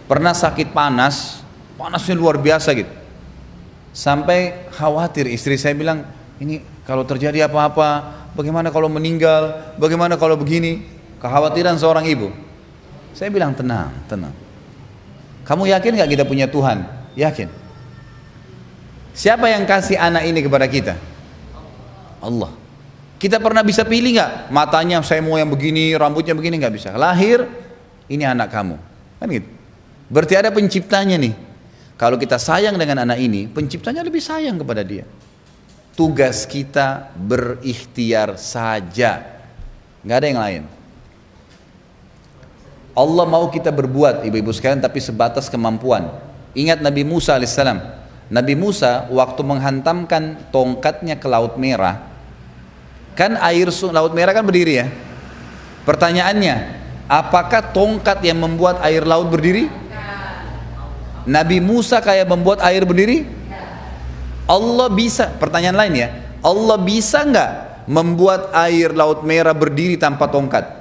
Pernah sakit panas, panasnya luar biasa gitu. Sampai khawatir, istri saya bilang, ini kalau terjadi apa-apa, bagaimana kalau meninggal, bagaimana kalau begini. Kekhawatiran seorang ibu. Saya bilang tenang, tenang. Kamu yakin gak kita punya Tuhan? Yakin. Siapa yang kasih anak ini kepada kita? Allah. Kita pernah bisa pilih nggak? Matanya saya mau yang begini, rambutnya begini, nggak bisa. Lahir, ini anak kamu, kan gitu. Berarti ada penciptanya nih. Kalau kita sayang dengan anak ini, penciptanya lebih sayang kepada dia. Tugas kita berikhtiar saja, nggak ada yang lain. Allah mau kita berbuat, ibu-ibu sekalian, tapi sebatas kemampuan. Ingat Nabi Musa alaihissalam. Nabi Musa waktu menghantamkan tongkatnya ke Laut Merah, kan air Laut Merah kan berdiri ya. Pertanyaannya, apakah tongkat yang membuat air laut berdiri? Nabi Musa kayak membuat air berdiri? Allah bisa, pertanyaan lain ya, Allah bisa nggak membuat air Laut Merah berdiri tanpa tongkat?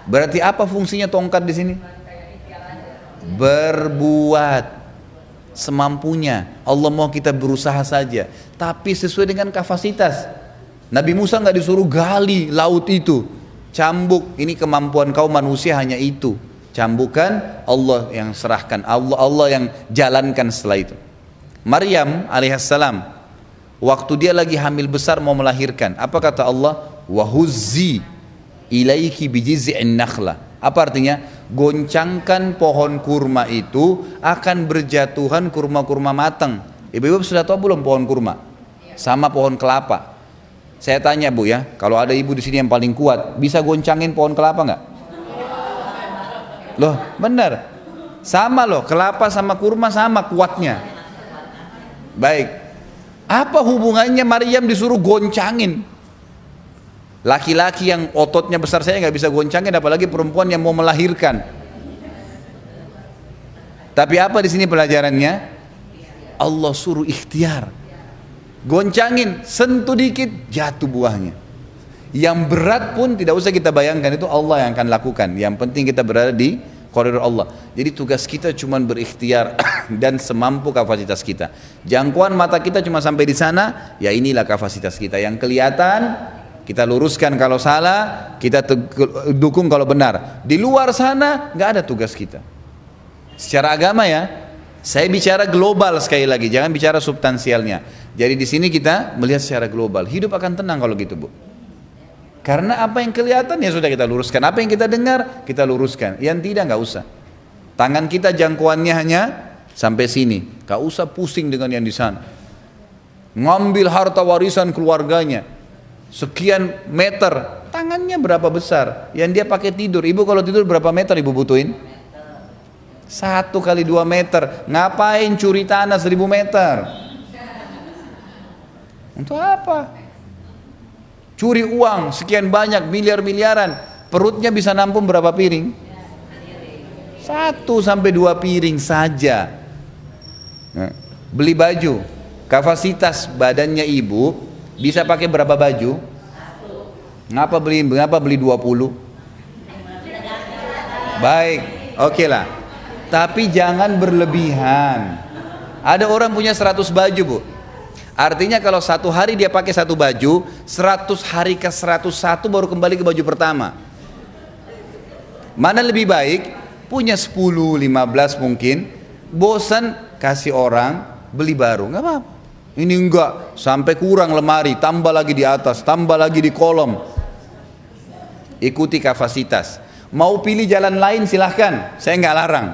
Berarti apa fungsinya tongkat di sini? Berbuat semampunya. Allah mau kita berusaha saja, tapi sesuai dengan kapasitas. Nabi Musa nggak disuruh gali laut itu, cambuk. Ini kemampuan kaum manusia hanya itu. Cambukan, Allah yang serahkan, Allah yang jalankan setelah itu. Maryam alaihissalam, waktu dia lagi hamil besar mau melahirkan, apa kata Allah? Wahuzzi ilaiki bijiz'in nakhlah. Apa artinya? Goncangkan pohon kurma itu akan berjatuhan kurma-kurma matang. Ibu-ibu sudah tahu belum pohon kurma? Sama pohon kelapa. Saya tanya bu ya, kalau ada ibu di sini yang paling kuat, bisa goncangin pohon kelapa nggak? Loh, benar. Sama loh, kelapa sama kurma sama kuatnya. Baik. Apa hubungannya Maryam disuruh goncangin? Laki-laki yang ototnya besar saya nggak bisa goncangin, apalagi perempuan yang mau melahirkan. Tapi apa di sini pelajarannya? Allah suruh ikhtiar. Goncangin, sentuh dikit, jatuh buahnya. Yang berat pun tidak usah kita bayangkan, itu Allah yang akan lakukan. Yang penting kita berada di koridor Allah. Jadi tugas kita cuma berikhtiar dan semampu kapasitas kita. Jangkauan mata kita cuma sampai di sana, ya inilah kapasitas kita. Yang kelihatan kita luruskan kalau salah, kita dukung kalau benar. Di luar sana nggak ada tugas kita. Secara agama ya, saya bicara global sekali lagi, jangan bicara substansialnya. Jadi di sini kita melihat secara global. Hidup akan tenang kalau gitu bu. Karena apa yang kelihatan ya sudah kita luruskan, apa yang kita dengar kita luruskan. Yang tidak nggak usah. Tangan kita jangkauannya hanya sampai sini, nggak usah pusing dengan yang di sana. Ngambil harta warisan keluarganya sekian meter, tangannya berapa besar yang dia pakai tidur. Ibu kalau tidur berapa meter ibu butuhin? 1 kali 2 meter. Ngapain curi tanah 1000 meter? Untuk apa? Curi uang sekian banyak, miliar-miliaran, perutnya bisa nampung berapa piring? 1 sampai 2 piring saja. Beli baju, kapasitas badannya ibu bisa pakai berapa baju? Ngapa beli 20? Baik, oke lah. Tapi jangan berlebihan. Ada orang punya 100 baju, Bu. Artinya kalau 1 hari dia pakai 1 baju, 100 hari ke 101 baru kembali ke baju pertama. Mana lebih baik? Punya 10, 15 mungkin, bosan kasih orang, beli baru, nggak apa-apa. Ini enggak, sampai kurang lemari, tambah lagi di atas, tambah lagi di kolom. Ikuti kapasitas. Mau pilih jalan lain silahkan, saya nggak larang.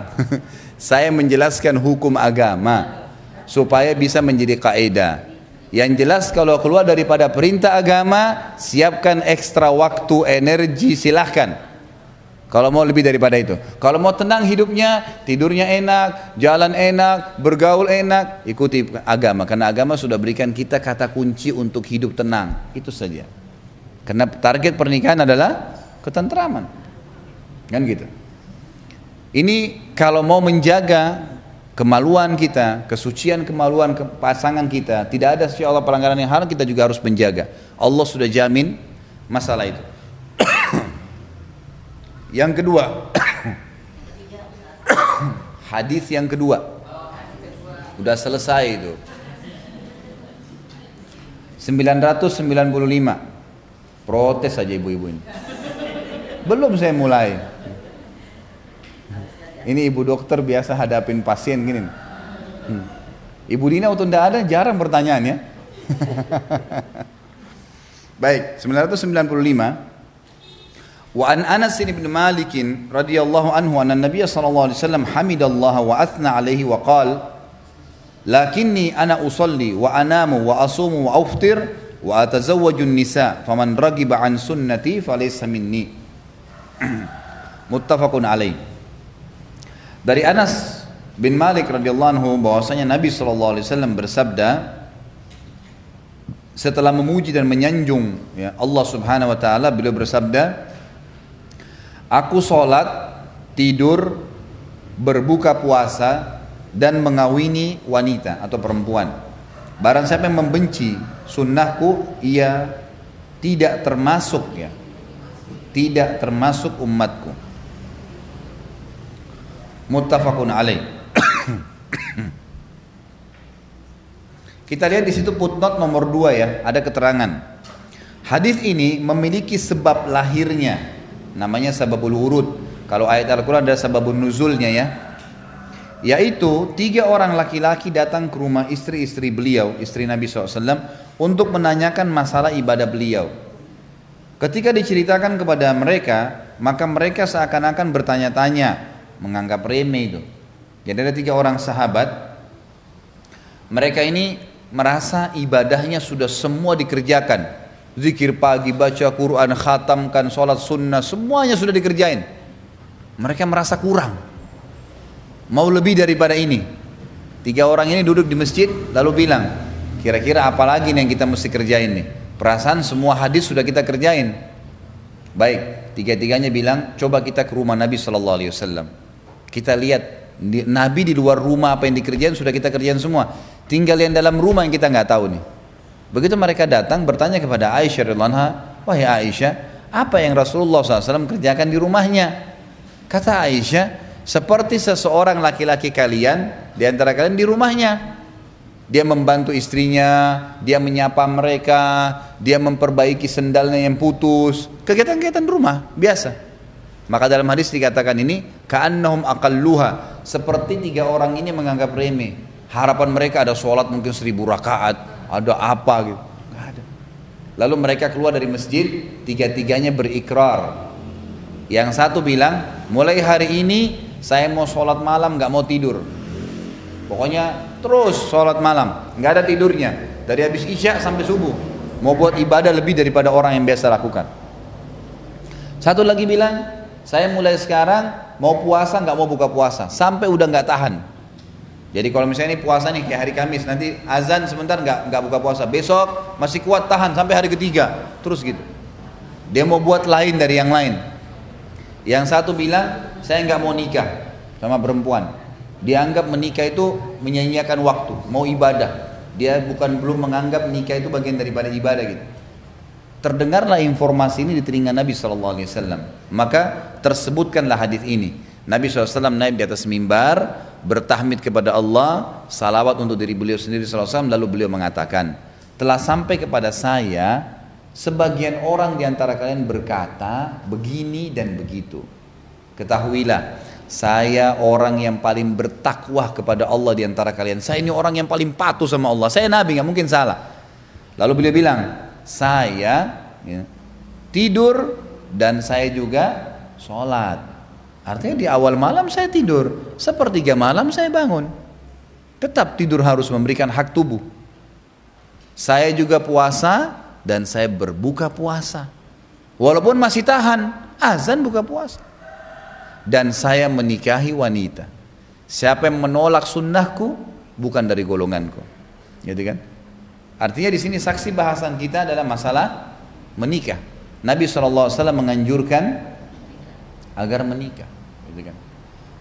Saya menjelaskan hukum agama supaya bisa menjadi kaidah. Yang jelas kalau keluar daripada perintah agama, siapkan ekstra waktu, energi, silahkan. Kalau mau lebih daripada itu. Kalau mau tenang hidupnya, tidurnya enak, jalan enak, bergaul enak, ikuti agama. Karena agama sudah berikan kita kata kunci untuk hidup tenang. Itu saja. Karena target pernikahan adalah ketentraman. Kan gitu. Ini kalau mau menjaga kemaluan kita, kesucian kemaluan pasangan kita, tidak ada insya Allah pelanggaran yang haram, kita juga harus menjaga. Allah sudah jamin masalah itu. Yang kedua, hadis yang kedua, udah selesai itu. 995, protes saja ibu-ibu ini. Belum saya mulai. Ini ibu dokter biasa hadapin pasien gini. Ibu Dina waktu tidak ada jarang pertanyaan ya. Baik, 995. Wa an Anas bin Malik radhiyallahu anhu anna Nabiy sallallahu alaihi wasallam hamidallaha wa athna alaihi wa qala lakinni ana usalli wa anamu wa asumu wa aftir wa atazawwaju an-nisa faman ragiba an sunnati falaysa minni. Muttafaqun alaih. Dari Anas bin Malik radhiyallahu anhu bahwasanya Nabi sallallahu alaihi wasallam bersabda setelah memuji dan menyanjung ya, Allah Subhanahu wa taala, beliau bersabda, aku sholat, tidur, berbuka puasa, dan mengawini wanita atau perempuan. Barang siapa yang membenci sunnahku, ia tidak termasuk ya, tidak termasuk umatku. Muttafaqun alaih. Kita lihat di situ footnote nomor 2 ya, ada keterangan. Hadis ini memiliki sebab lahirnya, namanya sababul wurud. Kalau ayat Al-Quran ada sababun nuzulnya ya, yaitu 3 orang laki-laki datang ke rumah istri-istri beliau, istri Nabi SAW, untuk menanyakan masalah ibadah beliau. Ketika diceritakan kepada mereka, maka mereka seakan-akan bertanya-tanya, menganggap remeh itu. Jadi ada 3 orang sahabat, mereka ini merasa ibadahnya sudah semua dikerjakan, zikir pagi, baca Quran, khatamkan, sholat sunnah, semuanya sudah dikerjain. Mereka merasa kurang, mau lebih daripada ini. 3 orang ini duduk di masjid lalu bilang, kira-kira apa lagi nih yang kita mesti kerjain nih? Perasaan semua hadis sudah kita kerjain. Baik, 3-tiganya bilang, coba kita ke rumah Nabi SAW. Kita lihat Nabi di luar rumah apa yang dikerjain sudah kita kerjain semua. Tinggal yang dalam rumah yang kita nggak tahu nih. Begitu mereka datang bertanya kepada Aisyah radhiyallahu anha, wahai Aisyah, apa yang Rasulullah SAW kerjakan di rumahnya? Kata Aisyah, seperti seseorang laki-laki kalian di antara kalian di rumahnya. Dia membantu istrinya, dia menyapa mereka, dia memperbaiki sendalnya yang putus, kegiatan-kegiatan rumah biasa. Maka dalam hadis dikatakan ini, ka'annahum aqalluha, seperti 3 orang ini menganggap remeh. Harapan mereka ada sholat mungkin 1000 rakaat, ada apa gitu. Nggak ada. Lalu mereka keluar dari masjid, 3-tiganya berikrar. Yang satu bilang, mulai hari ini saya mau sholat malam, nggak mau tidur. Pokoknya terus sholat malam, nggak ada tidurnya. Dari habis isya sampai subuh, mau buat ibadah lebih daripada orang yang biasa lakukan. Satu lagi bilang, saya mulai sekarang mau puasa nggak mau buka puasa, sampai udah nggak tahan. Jadi kalau misalnya ini puasa nih kayak hari Kamis, nanti azan sebentar nggak buka puasa, besok masih kuat tahan sampai hari ketiga, terus gitu. Dia mau buat lain dari yang lain. Yang satu bilang saya nggak mau nikah sama perempuan. Dia anggap menikah itu menyanyiakan waktu, mau ibadah. Dia belum menganggap nikah itu bagian daripada ibadah gitu. Terdengarlah informasi ini di telinga Nabi SAW. Maka tersebutkanlah hadis ini. Nabi SAW naik di atas mimbar, bertahmid kepada Allah, salawat untuk diri beliau sendiri SAW, lalu beliau mengatakan, telah sampai kepada saya sebagian orang di antara kalian berkata begini dan begitu. Ketahuilah, saya orang yang paling bertakwa kepada Allah di antara kalian. Saya ini orang yang paling patuh sama Allah. Saya Nabi, nggak mungkin salah. Lalu beliau bilang, saya tidur dan saya juga sholat. Artinya di awal malam saya tidur, sepertiga malam saya bangun. Tetap tidur harus memberikan hak tubuh. Saya juga puasa dan saya berbuka puasa. Walaupun masih tahan, azan buka puasa. Dan saya menikahi wanita. Siapa yang menolak sunnahku bukan dari golonganku. Gitu kan? Artinya di sini saksi bahasan kita adalah masalah menikah. Nabi SAW menganjurkan agar menikah. Gitu kan?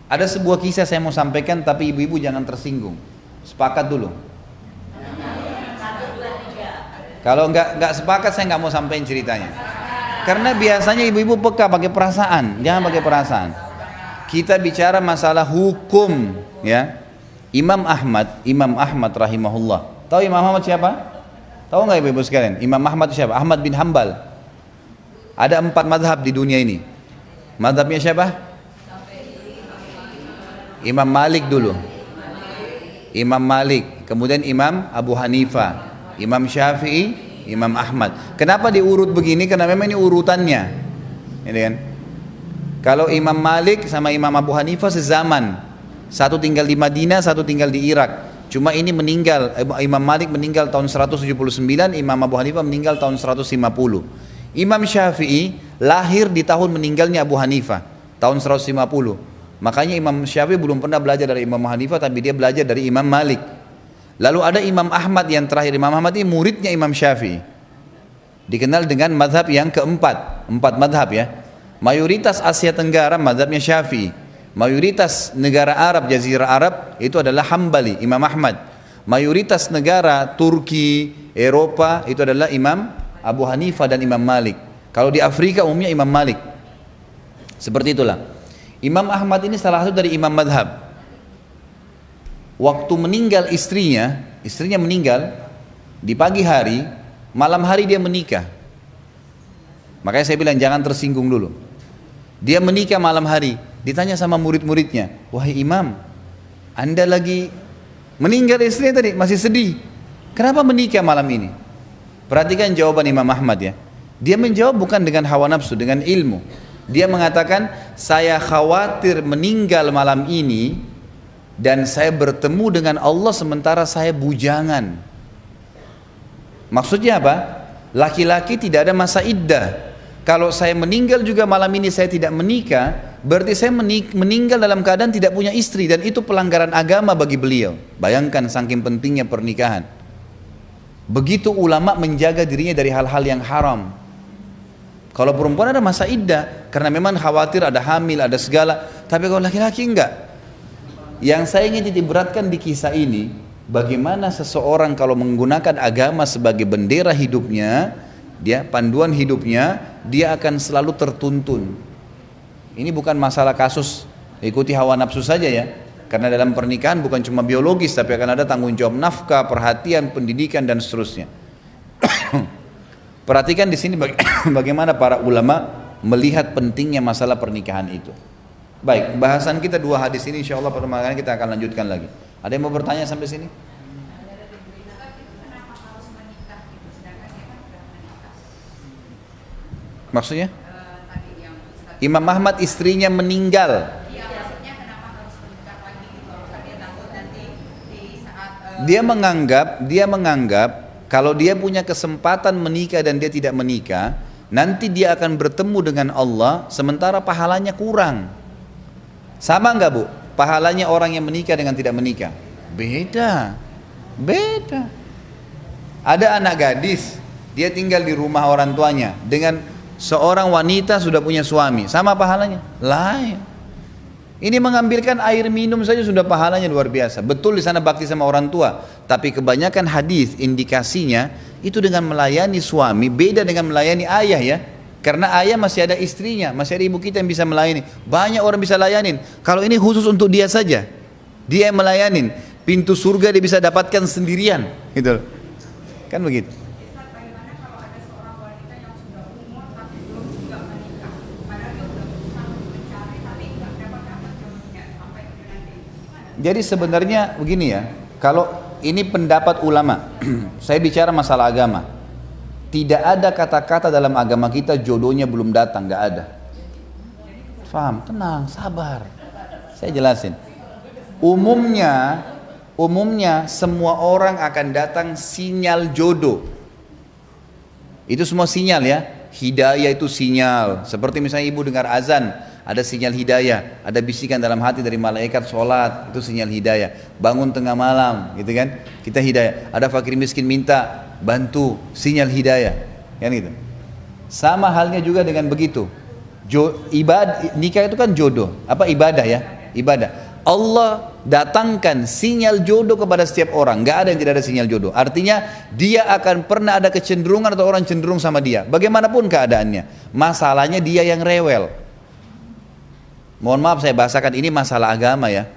Ada sebuah kisah saya mau sampaikan, tapi ibu-ibu jangan tersinggung. Sepakat dulu. Kalau nggak sepakat saya nggak mau sampaikan ceritanya. Karena biasanya ibu-ibu peka pakai perasaan, jangan pakai perasaan. Kita bicara masalah hukum, ya. Imam Ahmad rahimahullah. Tahu Imam Ahmad siapa? Tahu nggak ibu-ibu sekalian? Imam Ahmad siapa? Ahmad bin Hambal. Ada 4 madhab di dunia ini. Madhabnya siapa? Imam Malik dulu. Imam Malik, kemudian Imam Abu Hanifah, Imam Syafi'i, Imam Ahmad. Kenapa diurut begini? Karena memang ini urutannya. Ini kan? Kalau Imam Malik sama Imam Abu Hanifah sezaman. Satu tinggal di Madinah, satu tinggal di Irak. Cuma ini meninggal, Imam Malik meninggal tahun 179, Imam Abu Hanifah meninggal tahun 150. Imam Syafi'i lahir di tahun meninggalnya Abu Hanifah, tahun 150. Makanya Imam Syafi'i belum pernah belajar dari Imam Hanifah, tapi dia belajar dari Imam Malik. Lalu ada Imam Ahmad yang terakhir. Imam Ahmad ini muridnya Imam Syafi'i. Dikenal dengan madhab yang keempat. 4 madhab ya. Mayoritas Asia Tenggara madhabnya Syafi'i. Mayoritas negara Arab, Jazirah Arab itu adalah Hambali, Imam Ahmad. Mayoritas negara Turki, Eropa itu adalah Imam Abu Hanifah dan Imam Malik. Kalau di Afrika umumnya Imam Malik. Seperti itulah. Imam Ahmad ini salah satu dari imam madhab. Waktu meninggal istrinya meninggal di pagi hari, malam hari dia menikah. Makanya saya bilang jangan tersinggung dulu. Dia menikah malam hari, ditanya sama murid-muridnya, wahai imam, anda lagi meninggal istrinya tadi, masih sedih. Kenapa menikah malam ini? Perhatikan jawaban Imam Ahmad ya. Dia menjawab bukan dengan hawa nafsu, dengan ilmu. Dia mengatakan, saya khawatir meninggal malam ini dan saya bertemu dengan Allah sementara saya bujangan. Maksudnya apa? Laki-laki tidak ada masa iddah. Kalau saya meninggal juga malam ini saya tidak menikah, berarti saya meninggal dalam keadaan tidak punya istri, dan itu pelanggaran agama bagi beliau. Bayangkan saking pentingnya pernikahan. Begitu ulama menjaga dirinya dari hal-hal yang haram. Kalau perempuan ada masa iddah karena memang khawatir ada hamil, ada segala. Tapi kalau laki-laki enggak. Yang saya ingin titik beratkan di kisah ini, bagaimana seseorang kalau menggunakan agama sebagai bendera hidupnya, dia panduan hidupnya, dia akan selalu tertuntun. Ini bukan masalah kasus ikuti hawa nafsu saja ya. Karena dalam pernikahan bukan cuma biologis, tapi akan ada tanggung jawab nafkah, perhatian, pendidikan dan seterusnya. Perhatikan di sini bagaimana para ulama melihat pentingnya masalah pernikahan itu. Baik, bahasan kita 2 hadis ini insyaallah pertemuan kita akan lanjutkan lagi. Ada yang mau bertanya sampai sini? Maksudnya? Imam Ahmad istrinya meninggal. Dia menganggap kalau dia punya kesempatan menikah dan dia tidak menikah, nanti dia akan bertemu dengan Allah sementara pahalanya kurang. Sama enggak Bu? Pahalanya orang yang menikah dengan tidak menikah. Beda. Beda. Ada anak gadis, dia tinggal di rumah orang tuanya dengan seorang wanita sudah punya suami, sama pahalanya? Lain. Ini mengambilkan air minum saja sudah pahalanya luar biasa. Betul di sana bakti sama orang tua, tapi kebanyakan hadis indikasinya itu dengan melayani suami beda dengan melayani ayah ya. Karena ayah masih ada istrinya, masih ada ibu kita yang bisa melayani. Banyak orang bisa layanin. Kalau ini khusus untuk dia saja, dia yang melayanin. Pintu surga dia bisa dapatkan sendirian, gitu. Kan begitu. Bagaimana kalau ada seorang wanita yang sudah umur tapi belum juga menikah, padahal dia sudah berusaha mencari tapi nggak dapat jodohnya sampai ke nanti. Jadi sebenarnya begini ya, kalau ini pendapat ulama, saya bicara masalah agama. Tidak ada kata-kata dalam agama kita jodohnya belum datang, nggak ada. Faham? Tenang, sabar. Saya jelasin. Umumnya semua orang akan datang sinyal jodoh. Itu semua sinyal ya. Hidayah itu sinyal. Seperti misalnya ibu dengar azan, ada sinyal hidayah. Ada bisikan dalam hati dari malaikat sholat, itu sinyal hidayah. Bangun tengah malam, gitu kan? Kita hidayah. Ada fakir miskin minta bantu, sinyal hidayah. Kan gitu. Sama halnya juga dengan begitu. Nikah itu kan jodoh. Apa ibadah ya? Ibadah. Allah datangkan sinyal jodoh kepada setiap orang. Gak ada yang tidak ada sinyal jodoh. Artinya dia akan pernah ada kecenderungan atau orang cenderung sama dia. Bagaimanapun keadaannya. Masalahnya dia yang rewel. Mohon maaf saya bahasakan ini masalah agama ya.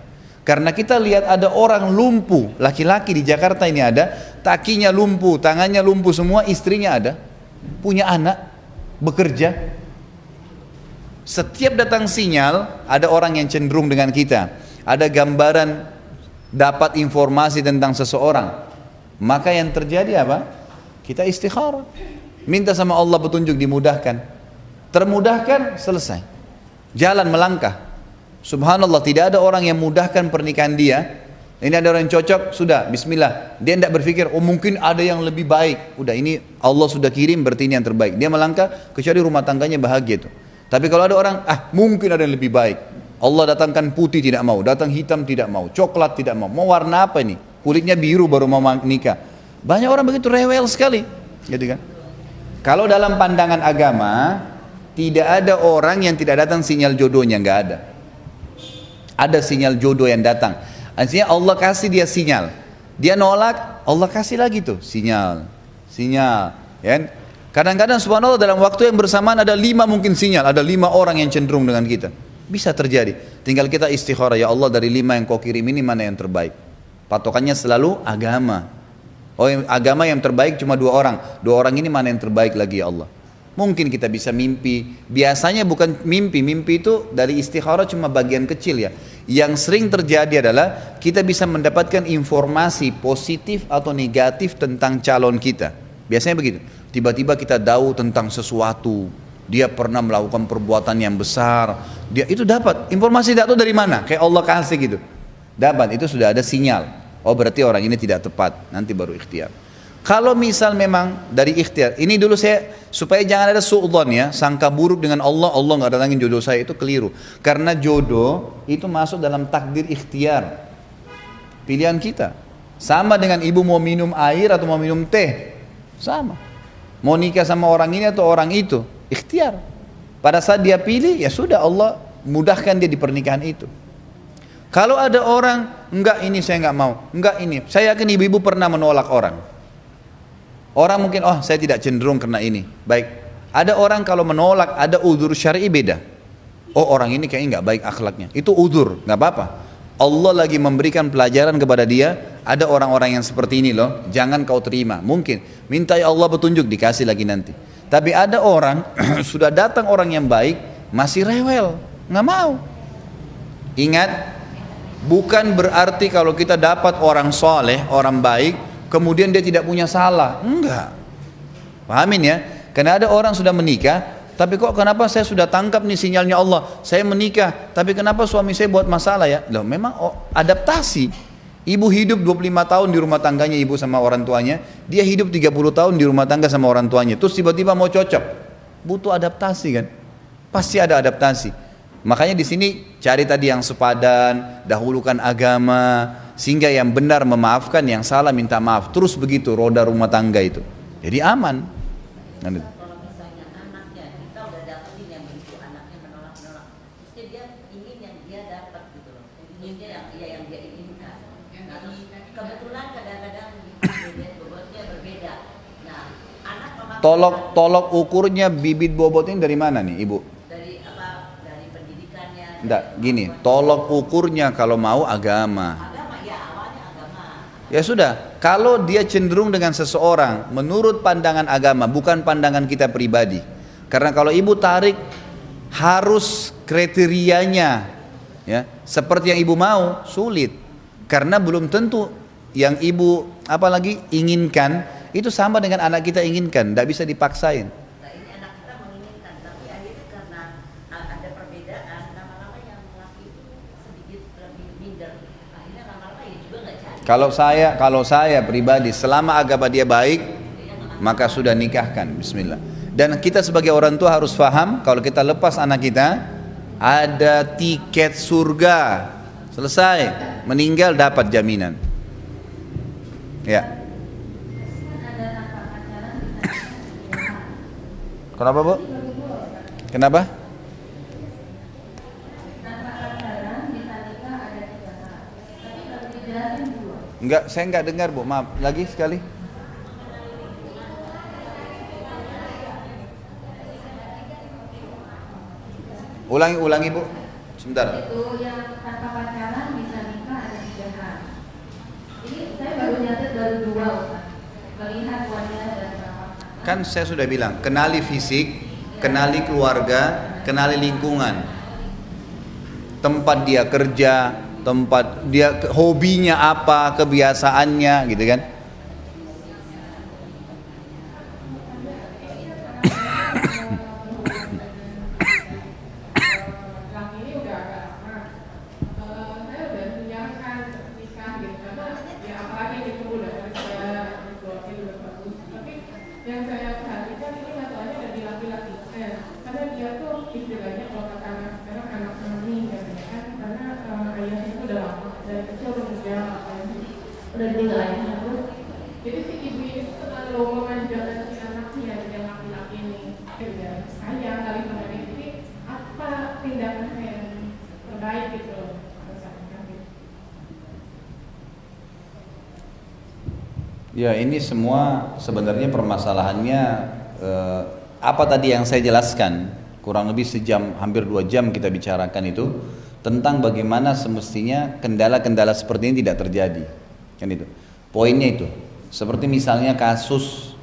Karena kita lihat ada orang lumpuh. Laki-laki di Jakarta ini ada. Kakinya lumpuh, tangannya lumpuh semua. Istrinya ada. Punya anak. Bekerja. Setiap datang sinyal ada orang yang cenderung dengan kita. Ada gambaran, dapat informasi tentang seseorang, maka yang terjadi apa? Kita istikharah, minta sama Allah petunjuk, dimudahkan, termudahkan, selesai, jalan melangkah. Subhanallah, tidak ada orang yang mudahkan pernikahan dia. Ini ada orang yang cocok, sudah bismillah, dia tidak berpikir oh mungkin ada yang lebih baik, udah ini Allah sudah kirim berarti ini yang terbaik, dia melangkah, kecuali rumah tangganya bahagia itu. Tapi kalau ada orang mungkin ada yang lebih baik, Allah datangkan putih tidak mau, datang hitam tidak mau, coklat tidak mau warna apa ini? Kulitnya biru baru mau nikah. Banyak orang begitu rewel sekali, gitu kan? Kalau dalam pandangan agama, tidak ada orang yang tidak datang sinyal jodohnya, nggak ada. Ada sinyal jodoh yang datang. Artinya Allah kasih dia sinyal, dia nolak, Allah kasih lagi tuh sinyal, ya. Kadang-kadang subhanallah dalam waktu yang bersamaan ada 5 mungkin sinyal, ada 5 orang yang cenderung dengan kita. Bisa terjadi. Tinggal kita istikharah, ya Allah dari 5 yang kau kirim ini mana yang terbaik. Patokannya selalu agama. Oh agama yang terbaik cuma 2 orang. 2 orang ini mana yang terbaik lagi ya Allah. Mungkin kita bisa mimpi. Biasanya bukan mimpi. Mimpi itu dari istikharah cuma bagian kecil ya. Yang sering terjadi adalah kita bisa mendapatkan informasi positif atau negatif tentang calon kita. Biasanya begitu. Tiba-tiba kita tahu tentang sesuatu. Dia pernah melakukan perbuatan yang besar. Dia itu dapat informasi, tidak tahu dari mana. Kayak Allah kasih gitu. Dapat, itu sudah ada sinyal. Oh berarti orang ini tidak tepat. Nanti baru ikhtiar. Kalau misal memang dari ikhtiar, ini dulu saya supaya jangan ada su'udzon ya, sangka buruk dengan Allah, Allah nggak datangin jodoh saya, itu keliru. Karena jodoh itu masuk dalam takdir ikhtiar, pilihan kita. Sama dengan ibu mau minum air atau mau minum teh, sama. Mau nikah sama orang ini atau orang itu, ikhtiar. Pada saat dia pilih, ya sudah Allah mudahkan dia di pernikahan itu. Kalau ada orang, enggak ini saya enggak mau, enggak ini. Saya yakin ibu-ibu pernah menolak orang. Orang mungkin, oh saya tidak cenderung karena ini. Baik, ada orang kalau menolak, ada udzur syar'i beda. Oh orang ini kayaknya enggak baik akhlaknya. Itu udzur, enggak apa-apa. Allah lagi memberikan pelajaran kepada dia, ada orang-orang yang seperti ini loh, jangan kau terima. Mungkin, minta ya Allah petunjuk, dikasih lagi nanti. Tapi ada orang, sudah datang orang yang baik, masih rewel, nggak mau. Ingat, bukan berarti kalau kita dapat orang soleh, orang baik, kemudian dia tidak punya salah. Enggak. Pahamin ya? Karena ada orang sudah menikah, tapi kok kenapa saya sudah tangkap nih sinyalnya Allah, saya menikah, tapi kenapa suami saya buat masalah ya? Loh memang adaptasi. Ibu hidup 25 tahun di rumah tangganya ibu sama orang tuanya, dia hidup 30 tahun di rumah tangga sama orang tuanya, terus tiba-tiba mau cocok, butuh adaptasi kan? Pasti ada adaptasi. Makanya di sini cari tadi yang sepadan, dahulukan agama, sehingga yang benar memaafkan, yang salah minta maaf. Terus begitu roda rumah tangga itu. Jadi aman. Kan itu. Kalau misalnya anaknya, kita udah dapetin yang begitu, anaknya menolak, mesti dia ingin yang dia dapat gitu loh. Inginnya yang dia inginkan. Nah, terus kebetulan kadang-kadang bibit bobotnya berbeda. Nah, anak memaksa. Tolok ukurnya bibit bobot ini dari mana nih Ibu? Dari apa? Dari pendidikannya. Enggak, gini, tolok ukurnya kalau mau agama. Agama ya, awalnya agama. Ya sudah, kalau dia cenderung dengan seseorang menurut pandangan agama, bukan pandangan kita pribadi. Karena kalau ibu tarik harus kriterianya, ya, seperti yang ibu mau, sulit. Karena belum tentu yang ibu apalagi inginkan itu sama dengan anak kita inginkan, tidak bisa dipaksain. Nah, ini anak kita menginginkan, tapi akhirnya karena ada perbedaan, lama-lama yang laki itu sedikit lebih minder. Akhirnya lama-lama ya juga nggak jadi. Kalau saya pribadi, selama agama dia baik, maka sudah nikahkan, bismillah. Dan kita sebagai orang tua harus paham, kalau kita lepas anak kita, ada tiket surga. Selesai, meninggal dapat jaminan. Ya. Kenapa Bu? Kenapa? Enggak, saya enggak dengar Bu, maaf. Lagi sekali. Ulangi Bu. Sebentar. Itu yang tanpa pacaran bisa nikah ada 3 hal. Ini saya baru nyatet baru 2 Ustaz. Melihat wajah dan perawakan. Kan saya sudah bilang, kenali fisik, kenali keluarga, kenali lingkungan. Tempat dia kerja, tempat dia hobinya apa, kebiasaannya gitu kan. Laki ini udah agak lama. Saya udah menyiapkan nikah gitu karena ya apalagi ditunggu dari saya keluarga juga bagus. Tapi yang saya perhatikan ini masalahnya dari laki-laki saya. Karena dia tuh istilahnya kalau kata anak sekarang anak kami kan, karena ayahnya itu udah lama dari kecil udah meninggal, udah meninggal ayahnya terus. Jadi si ibu ini tuh terlalu memanjakan si anaknya yang laki-laki ini. Ya sayang kali pada ini apa tindakan saya yang terbaik gitu loh harus saya kasih. Ya ini semua sebenarnya permasalahannya apa tadi yang saya jelaskan, kurang lebih sejam, hampir 2 jam kita bicarakan itu tentang bagaimana semestinya kendala-kendala seperti ini tidak terjadi, kan itu poinnya itu. Seperti misalnya kasus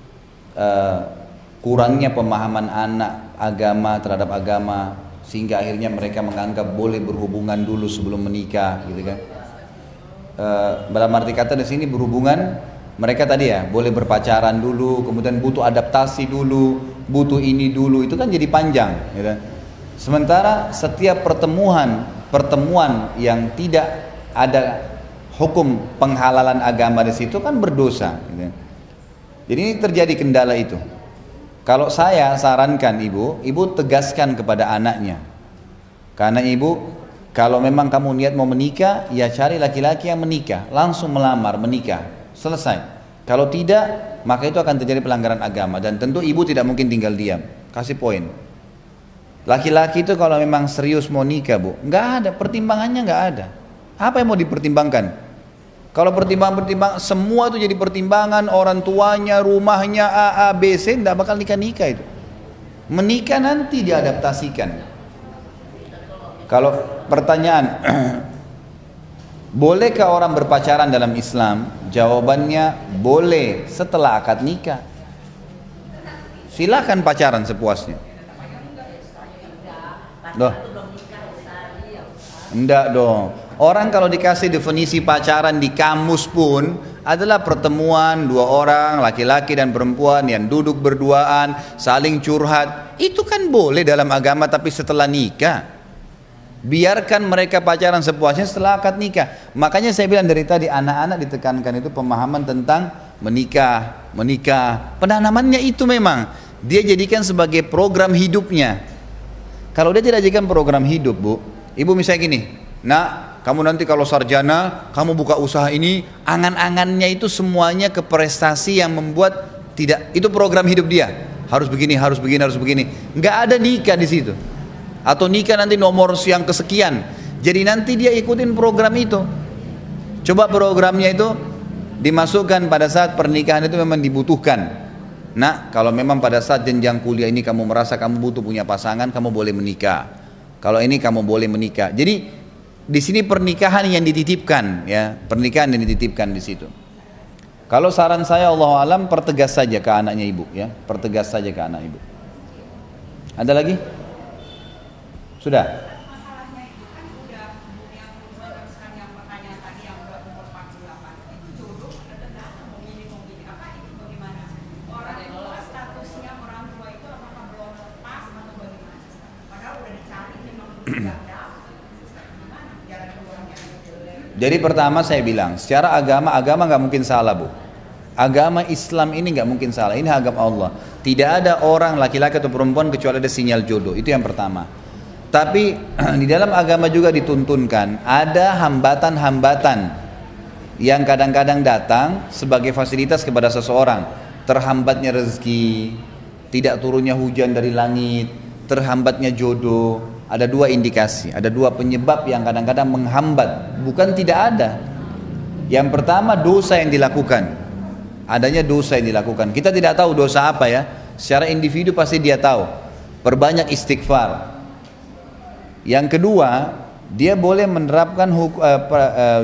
kurangnya pemahaman anak agama terhadap agama, sehingga akhirnya mereka menganggap boleh berhubungan dulu sebelum menikah, gitu kan. Dalam arti kata di sini berhubungan, mereka tadi ya boleh berpacaran dulu, kemudian butuh adaptasi dulu, butuh ini dulu, itu kan jadi panjang, gitu. Sementara setiap pertemuan yang tidak ada hukum penghalalan agama di situ kan berdosa, gitu. Jadi ini terjadi kendala itu. Kalau saya sarankan ibu tegaskan kepada anaknya, karena ibu kalau memang kamu niat mau menikah, ya cari laki-laki yang menikah, langsung melamar menikah, selesai. Kalau tidak, maka itu akan terjadi pelanggaran agama, dan tentu ibu tidak mungkin tinggal diam. Kasih poin. Laki-laki itu kalau memang serius mau nikah Bu, nggak ada pertimbangannya, nggak ada. Apa yang mau dipertimbangkan? Kalau pertimbangan semua itu jadi pertimbangan, orang tuanya, rumahnya, A, B, C, tidak bakal nikah-nikah itu. Menikah nanti diadaptasikan. Kalau pertanyaan, bolehkah orang berpacaran dalam Islam? Jawabannya boleh setelah akad nikah. Silakan pacaran sepuasnya. Doh. Enggak dong. Orang kalau dikasih definisi pacaran di kamus pun adalah pertemuan 2 orang, laki-laki dan perempuan yang duduk berduaan, saling curhat. Itu kan boleh dalam agama, tapi setelah nikah. Biarkan mereka pacaran sepuasnya setelah akad nikah. Makanya saya bilang dari tadi, anak-anak ditekankan itu pemahaman tentang menikah. Penanamannya itu memang dia jadikan sebagai program hidupnya. Kalau dia tidak jadikan program hidup Bu, ibu misalnya gini, nak kamu nanti kalau sarjana, kamu buka usaha ini, angan-angannya itu semuanya ke prestasi yang membuat tidak, itu program hidup dia. Harus begini, harus begini, harus begini. Nggak ada nikah di situ. Atau nikah nanti nomor yang kesekian. Jadi nanti dia ikutin program itu. Coba programnya itu dimasukkan pada saat pernikahan itu memang dibutuhkan. Nah, kalau memang pada saat jenjang kuliah ini kamu merasa kamu butuh punya pasangan, kamu boleh menikah. Kalau ini kamu boleh menikah. Jadi di sini pernikahan yang dititipkan, ya, pernikahan yang dititipkan di situ. Kalau saran saya, Allah alam, pertegas saja ke anaknya ibu, ya, pertegas saja ke anak ibu. Ada lagi? Sudah. Masalahnya itu kan udah yang meneruskan yang pertanyaan tadi yang udah umur 48 itu jodoh ada memilih apa itu bagaimana orang tua statusnya orang tua itu apakah belum lepas atau bagaimana? Padahal udah dicari memang tidak dapet gimana jalan keluarnya? Jadi pertama saya bilang, secara agama nggak mungkin salah, Bu. Agama Islam ini nggak mungkin salah, ini agama Allah. Tidak ada orang laki-laki atau perempuan kecuali ada sinyal jodoh, itu yang pertama. Tapi di dalam agama juga dituntunkan ada hambatan-hambatan yang kadang-kadang datang sebagai fasilitas kepada seseorang. Terhambatnya rezeki, tidak turunnya hujan dari langit, terhambatnya jodoh. Ada dua indikasi, ada dua penyebab yang kadang-kadang menghambat, bukan tidak ada. Yang pertama dosa yang dilakukan. Adanya dosa yang dilakukan. Kita tidak tahu dosa apa ya. Secara individu pasti dia tahu. Perbanyak istighfar. Yang kedua, dia boleh menerapkan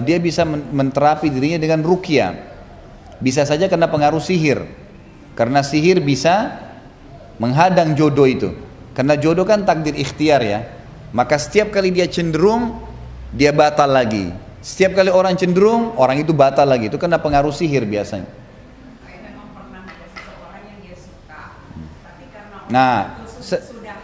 dia bisa menterapi dirinya dengan ruqyah. Bisa saja kena pengaruh sihir. Karena sihir bisa menghadang jodoh itu. Karena jodoh kan takdir ikhtiar ya. Maka setiap kali dia cenderung, dia batal lagi. Setiap kali orang cenderung, orang itu batal lagi. Itu kena pengaruh sihir biasanya. Memang pernah ada seseorang yang dia suka, tapi karena Nah, sudah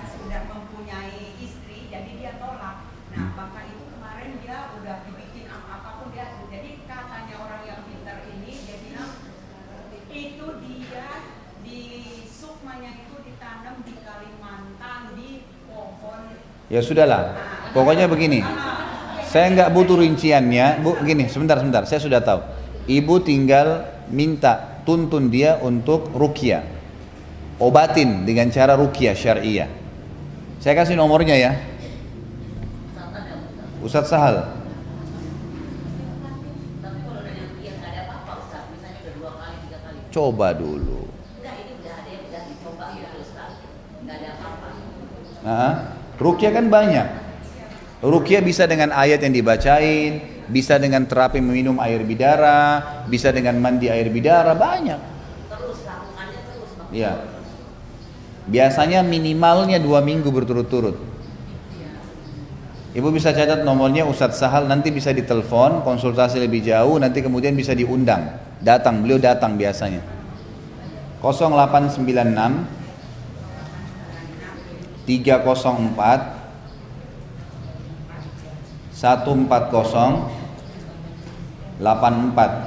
mempunyai istri, jadi dia tolak. Nah, maka itu kemarin dia udah dibikin apapun dia. Jadi katanya orang yang pintar ini, dia bilang itu dia di sukmanya itu ditanam di Kalimantan di pohon. ya sudahlah. Pokoknya begini. Saya nggak butuh rinciannya, Bu. Gini, sebentar, saya sudah tahu. Ibu tinggal minta, tuntun dia untuk ruqyah. Obatin dengan cara ruqyah syariah. Saya kasih nomornya ya. Ustadz Sahal. Tapi kalau udah yang nggak ada apa-apa Ustaz, misalnya udah 2 kali, 3 kali. Coba dulu. Udah ini udah ada yang udah dicoba gitu Ustaz. Nggak ada apa-apa. Nah, ruqyah kan banyak. Ruqyah bisa dengan ayat yang dibacain, bisa dengan terapi meminum air bidara, bisa dengan mandi air bidara, banyak. Terus lakukannya terus Bang. Iya. Biasanya minimalnya 2 minggu berturut-turut. Ibu bisa catat nomornya Ustadz Sahal, nanti bisa ditelepon, konsultasi lebih jauh, nanti kemudian bisa diundang. Datang, beliau datang biasanya. 0896 304 140 84.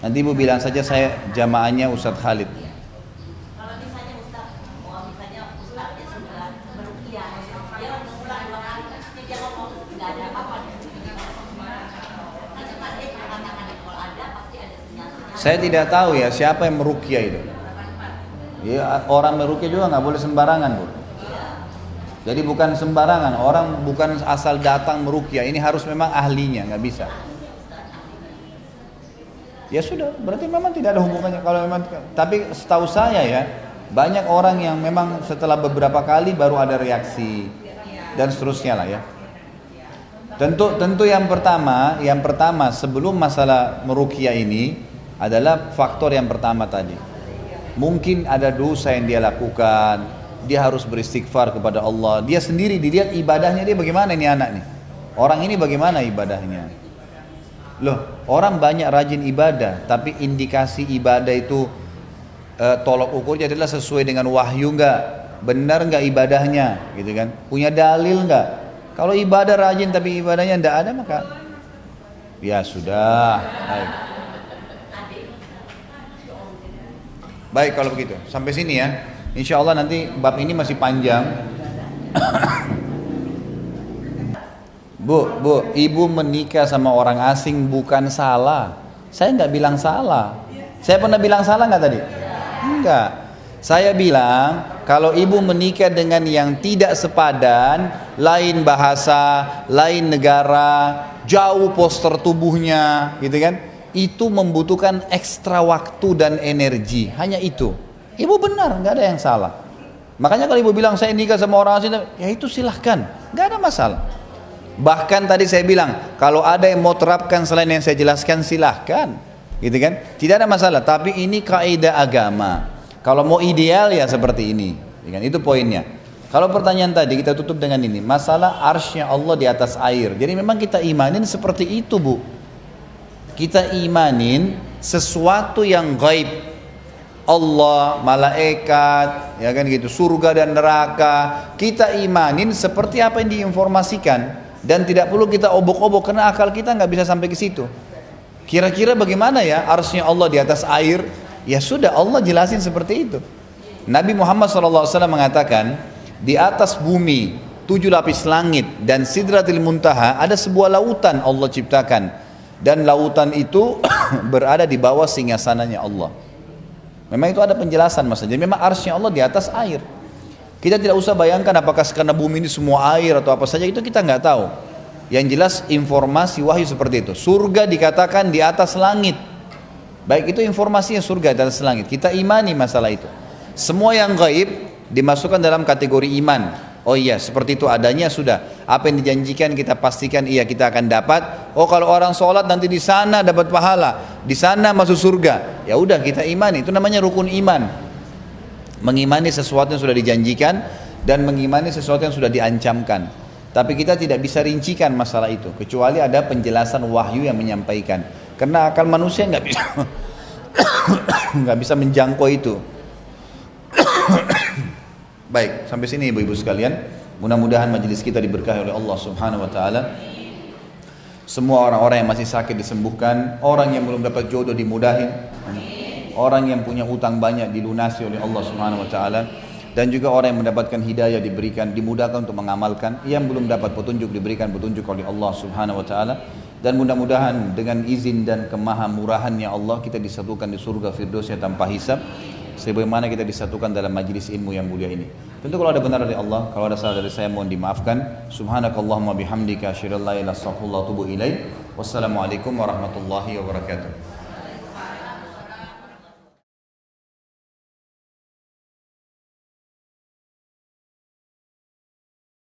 Nanti ibu bilang saja saya jamaahnya Ustadz Khalid. Kalau misalnya Ustaz, misalnya Ustaznya sudah meruqyah, dia mengulang 2 kali, pasti dia ngomong nggak ada apa-apa di sini. Kan cuma dia mengatakan kalau ada pasti ada sinyal-sinyal. Saya tidak tahu ya siapa yang meruqyah itu. Ya, orang meruqyah juga nggak boleh sembarangan, Bu. Jadi bukan sembarangan, orang bukan asal datang meruqyah, ini harus memang ahlinya, nggak bisa. Ya sudah, berarti memang tidak ada hubungannya kalau memang. Tapi setahu saya ya, banyak orang yang memang setelah beberapa kali baru ada reaksi dan seterusnya lah ya. Tentu yang pertama sebelum masalah meruqyah ini adalah faktor yang pertama tadi. Mungkin ada dosa yang dia lakukan. Dia harus beristighfar kepada Allah. Dia sendiri dilihat ibadahnya dia bagaimana ini anak nih. Orang ini bagaimana ibadahnya. Loh, orang banyak rajin ibadah, tapi indikasi ibadah itu tolok ukurnya adalah sesuai dengan wahyu enggak? Benar enggak ibadahnya, gitu kan? Punya dalil enggak? Kalau ibadah rajin tapi ibadahnya enggak ada maka ya sudah. Baik kalau begitu. Sampai sini ya. Insya Allah nanti bab ini masih panjang. Bu, ibu menikah sama orang asing bukan salah. Saya nggak bilang salah. Saya pernah bilang salah nggak tadi? Enggak. Saya bilang kalau ibu menikah dengan yang tidak sepadan, lain bahasa, lain negara, jauh poster tubuhnya, gitu kan? Itu membutuhkan ekstra waktu dan energi. Hanya itu. Ibu benar, nggak ada yang salah. Makanya kalau ibu bilang saya nikah sama orang asing, ya itu silahkan, nggak ada masalah. Bahkan tadi saya bilang, kalau ada yang mau terapkan selain yang saya jelaskan silahkan, gitu kan? Tidak ada masalah. Tapi ini kaidah agama. Kalau mau ideal ya seperti ini, kan? Itu poinnya. Kalau pertanyaan tadi kita tutup dengan ini, masalah arsy-nya Allah di atas air. Jadi memang kita imanin seperti itu, Bu. Kita imanin sesuatu yang gaib. Allah, malaikat, ya kan gitu, surga dan neraka. Kita imanin seperti apa yang diinformasikan. Dan tidak perlu kita obok-obok karena akal kita nggak bisa sampai ke situ. Kira-kira bagaimana ya arsy-nya Allah di atas air? Ya sudah, Allah jelasin seperti itu. Nabi Muhammad SAW mengatakan, di atas bumi 7 lapis langit dan Sidratil Muntaha ada sebuah lautan Allah ciptakan, dan lautan itu berada di bawah singgasananya Allah. Memang itu ada penjelasan maksudnya. Jadi memang arsy-nya Allah di atas air. Kita tidak usah bayangkan apakah karena bumi ini semua air atau apa saja, itu kita nggak tahu. Yang jelas informasi wahyu seperti itu. Surga dikatakan di atas langit. Baik, itu informasinya surga di atas langit. Kita imani masalah itu. Semua yang gaib dimasukkan dalam kategori iman. Oh iya, seperti itu adanya sudah. Apa yang dijanjikan kita pastikan iya kita akan dapat. Oh kalau orang sholat nanti di sana dapat pahala, di sana masuk surga. Ya udah kita imani. Itu namanya rukun iman. Mengimani sesuatu yang sudah dijanjikan dan mengimani sesuatu yang sudah diancamkan. Tapi kita tidak bisa rincikan masalah itu kecuali ada penjelasan wahyu yang menyampaikan. Karena akal manusia nggak bisa nggak bisa menjangkau itu. Baik, sampai sini ibu-ibu sekalian. Mudah-mudahan majelis kita diberkahi oleh Allah Subhanahu wa taala. Semua orang-orang yang masih sakit disembuhkan, orang yang belum dapat jodoh dimudahin. Orang yang punya utang banyak dilunasi oleh Allah Subhanahu wa taala, dan juga orang yang mendapatkan hidayah diberikan, dimudahkan untuk mengamalkan. Yang belum dapat petunjuk diberikan petunjuk oleh Allah Subhanahu wa taala, dan mudah-mudahan dengan izin dan kemahamurahannya Allah kita disatukan di surga Firdausnya tanpa hisab, sebagaimana kita disatukan dalam majlis ilmu yang mulia ini. Tentu kalau ada benar dari Allah, kalau ada salah dari saya mohon dimaafkan. Subhanakallahumma bihamdika asyhadu an la ilaha illa anta astaghfiruka wa atubu ilaik. Wassalamualaikum warahmatullahi wabarakatuh.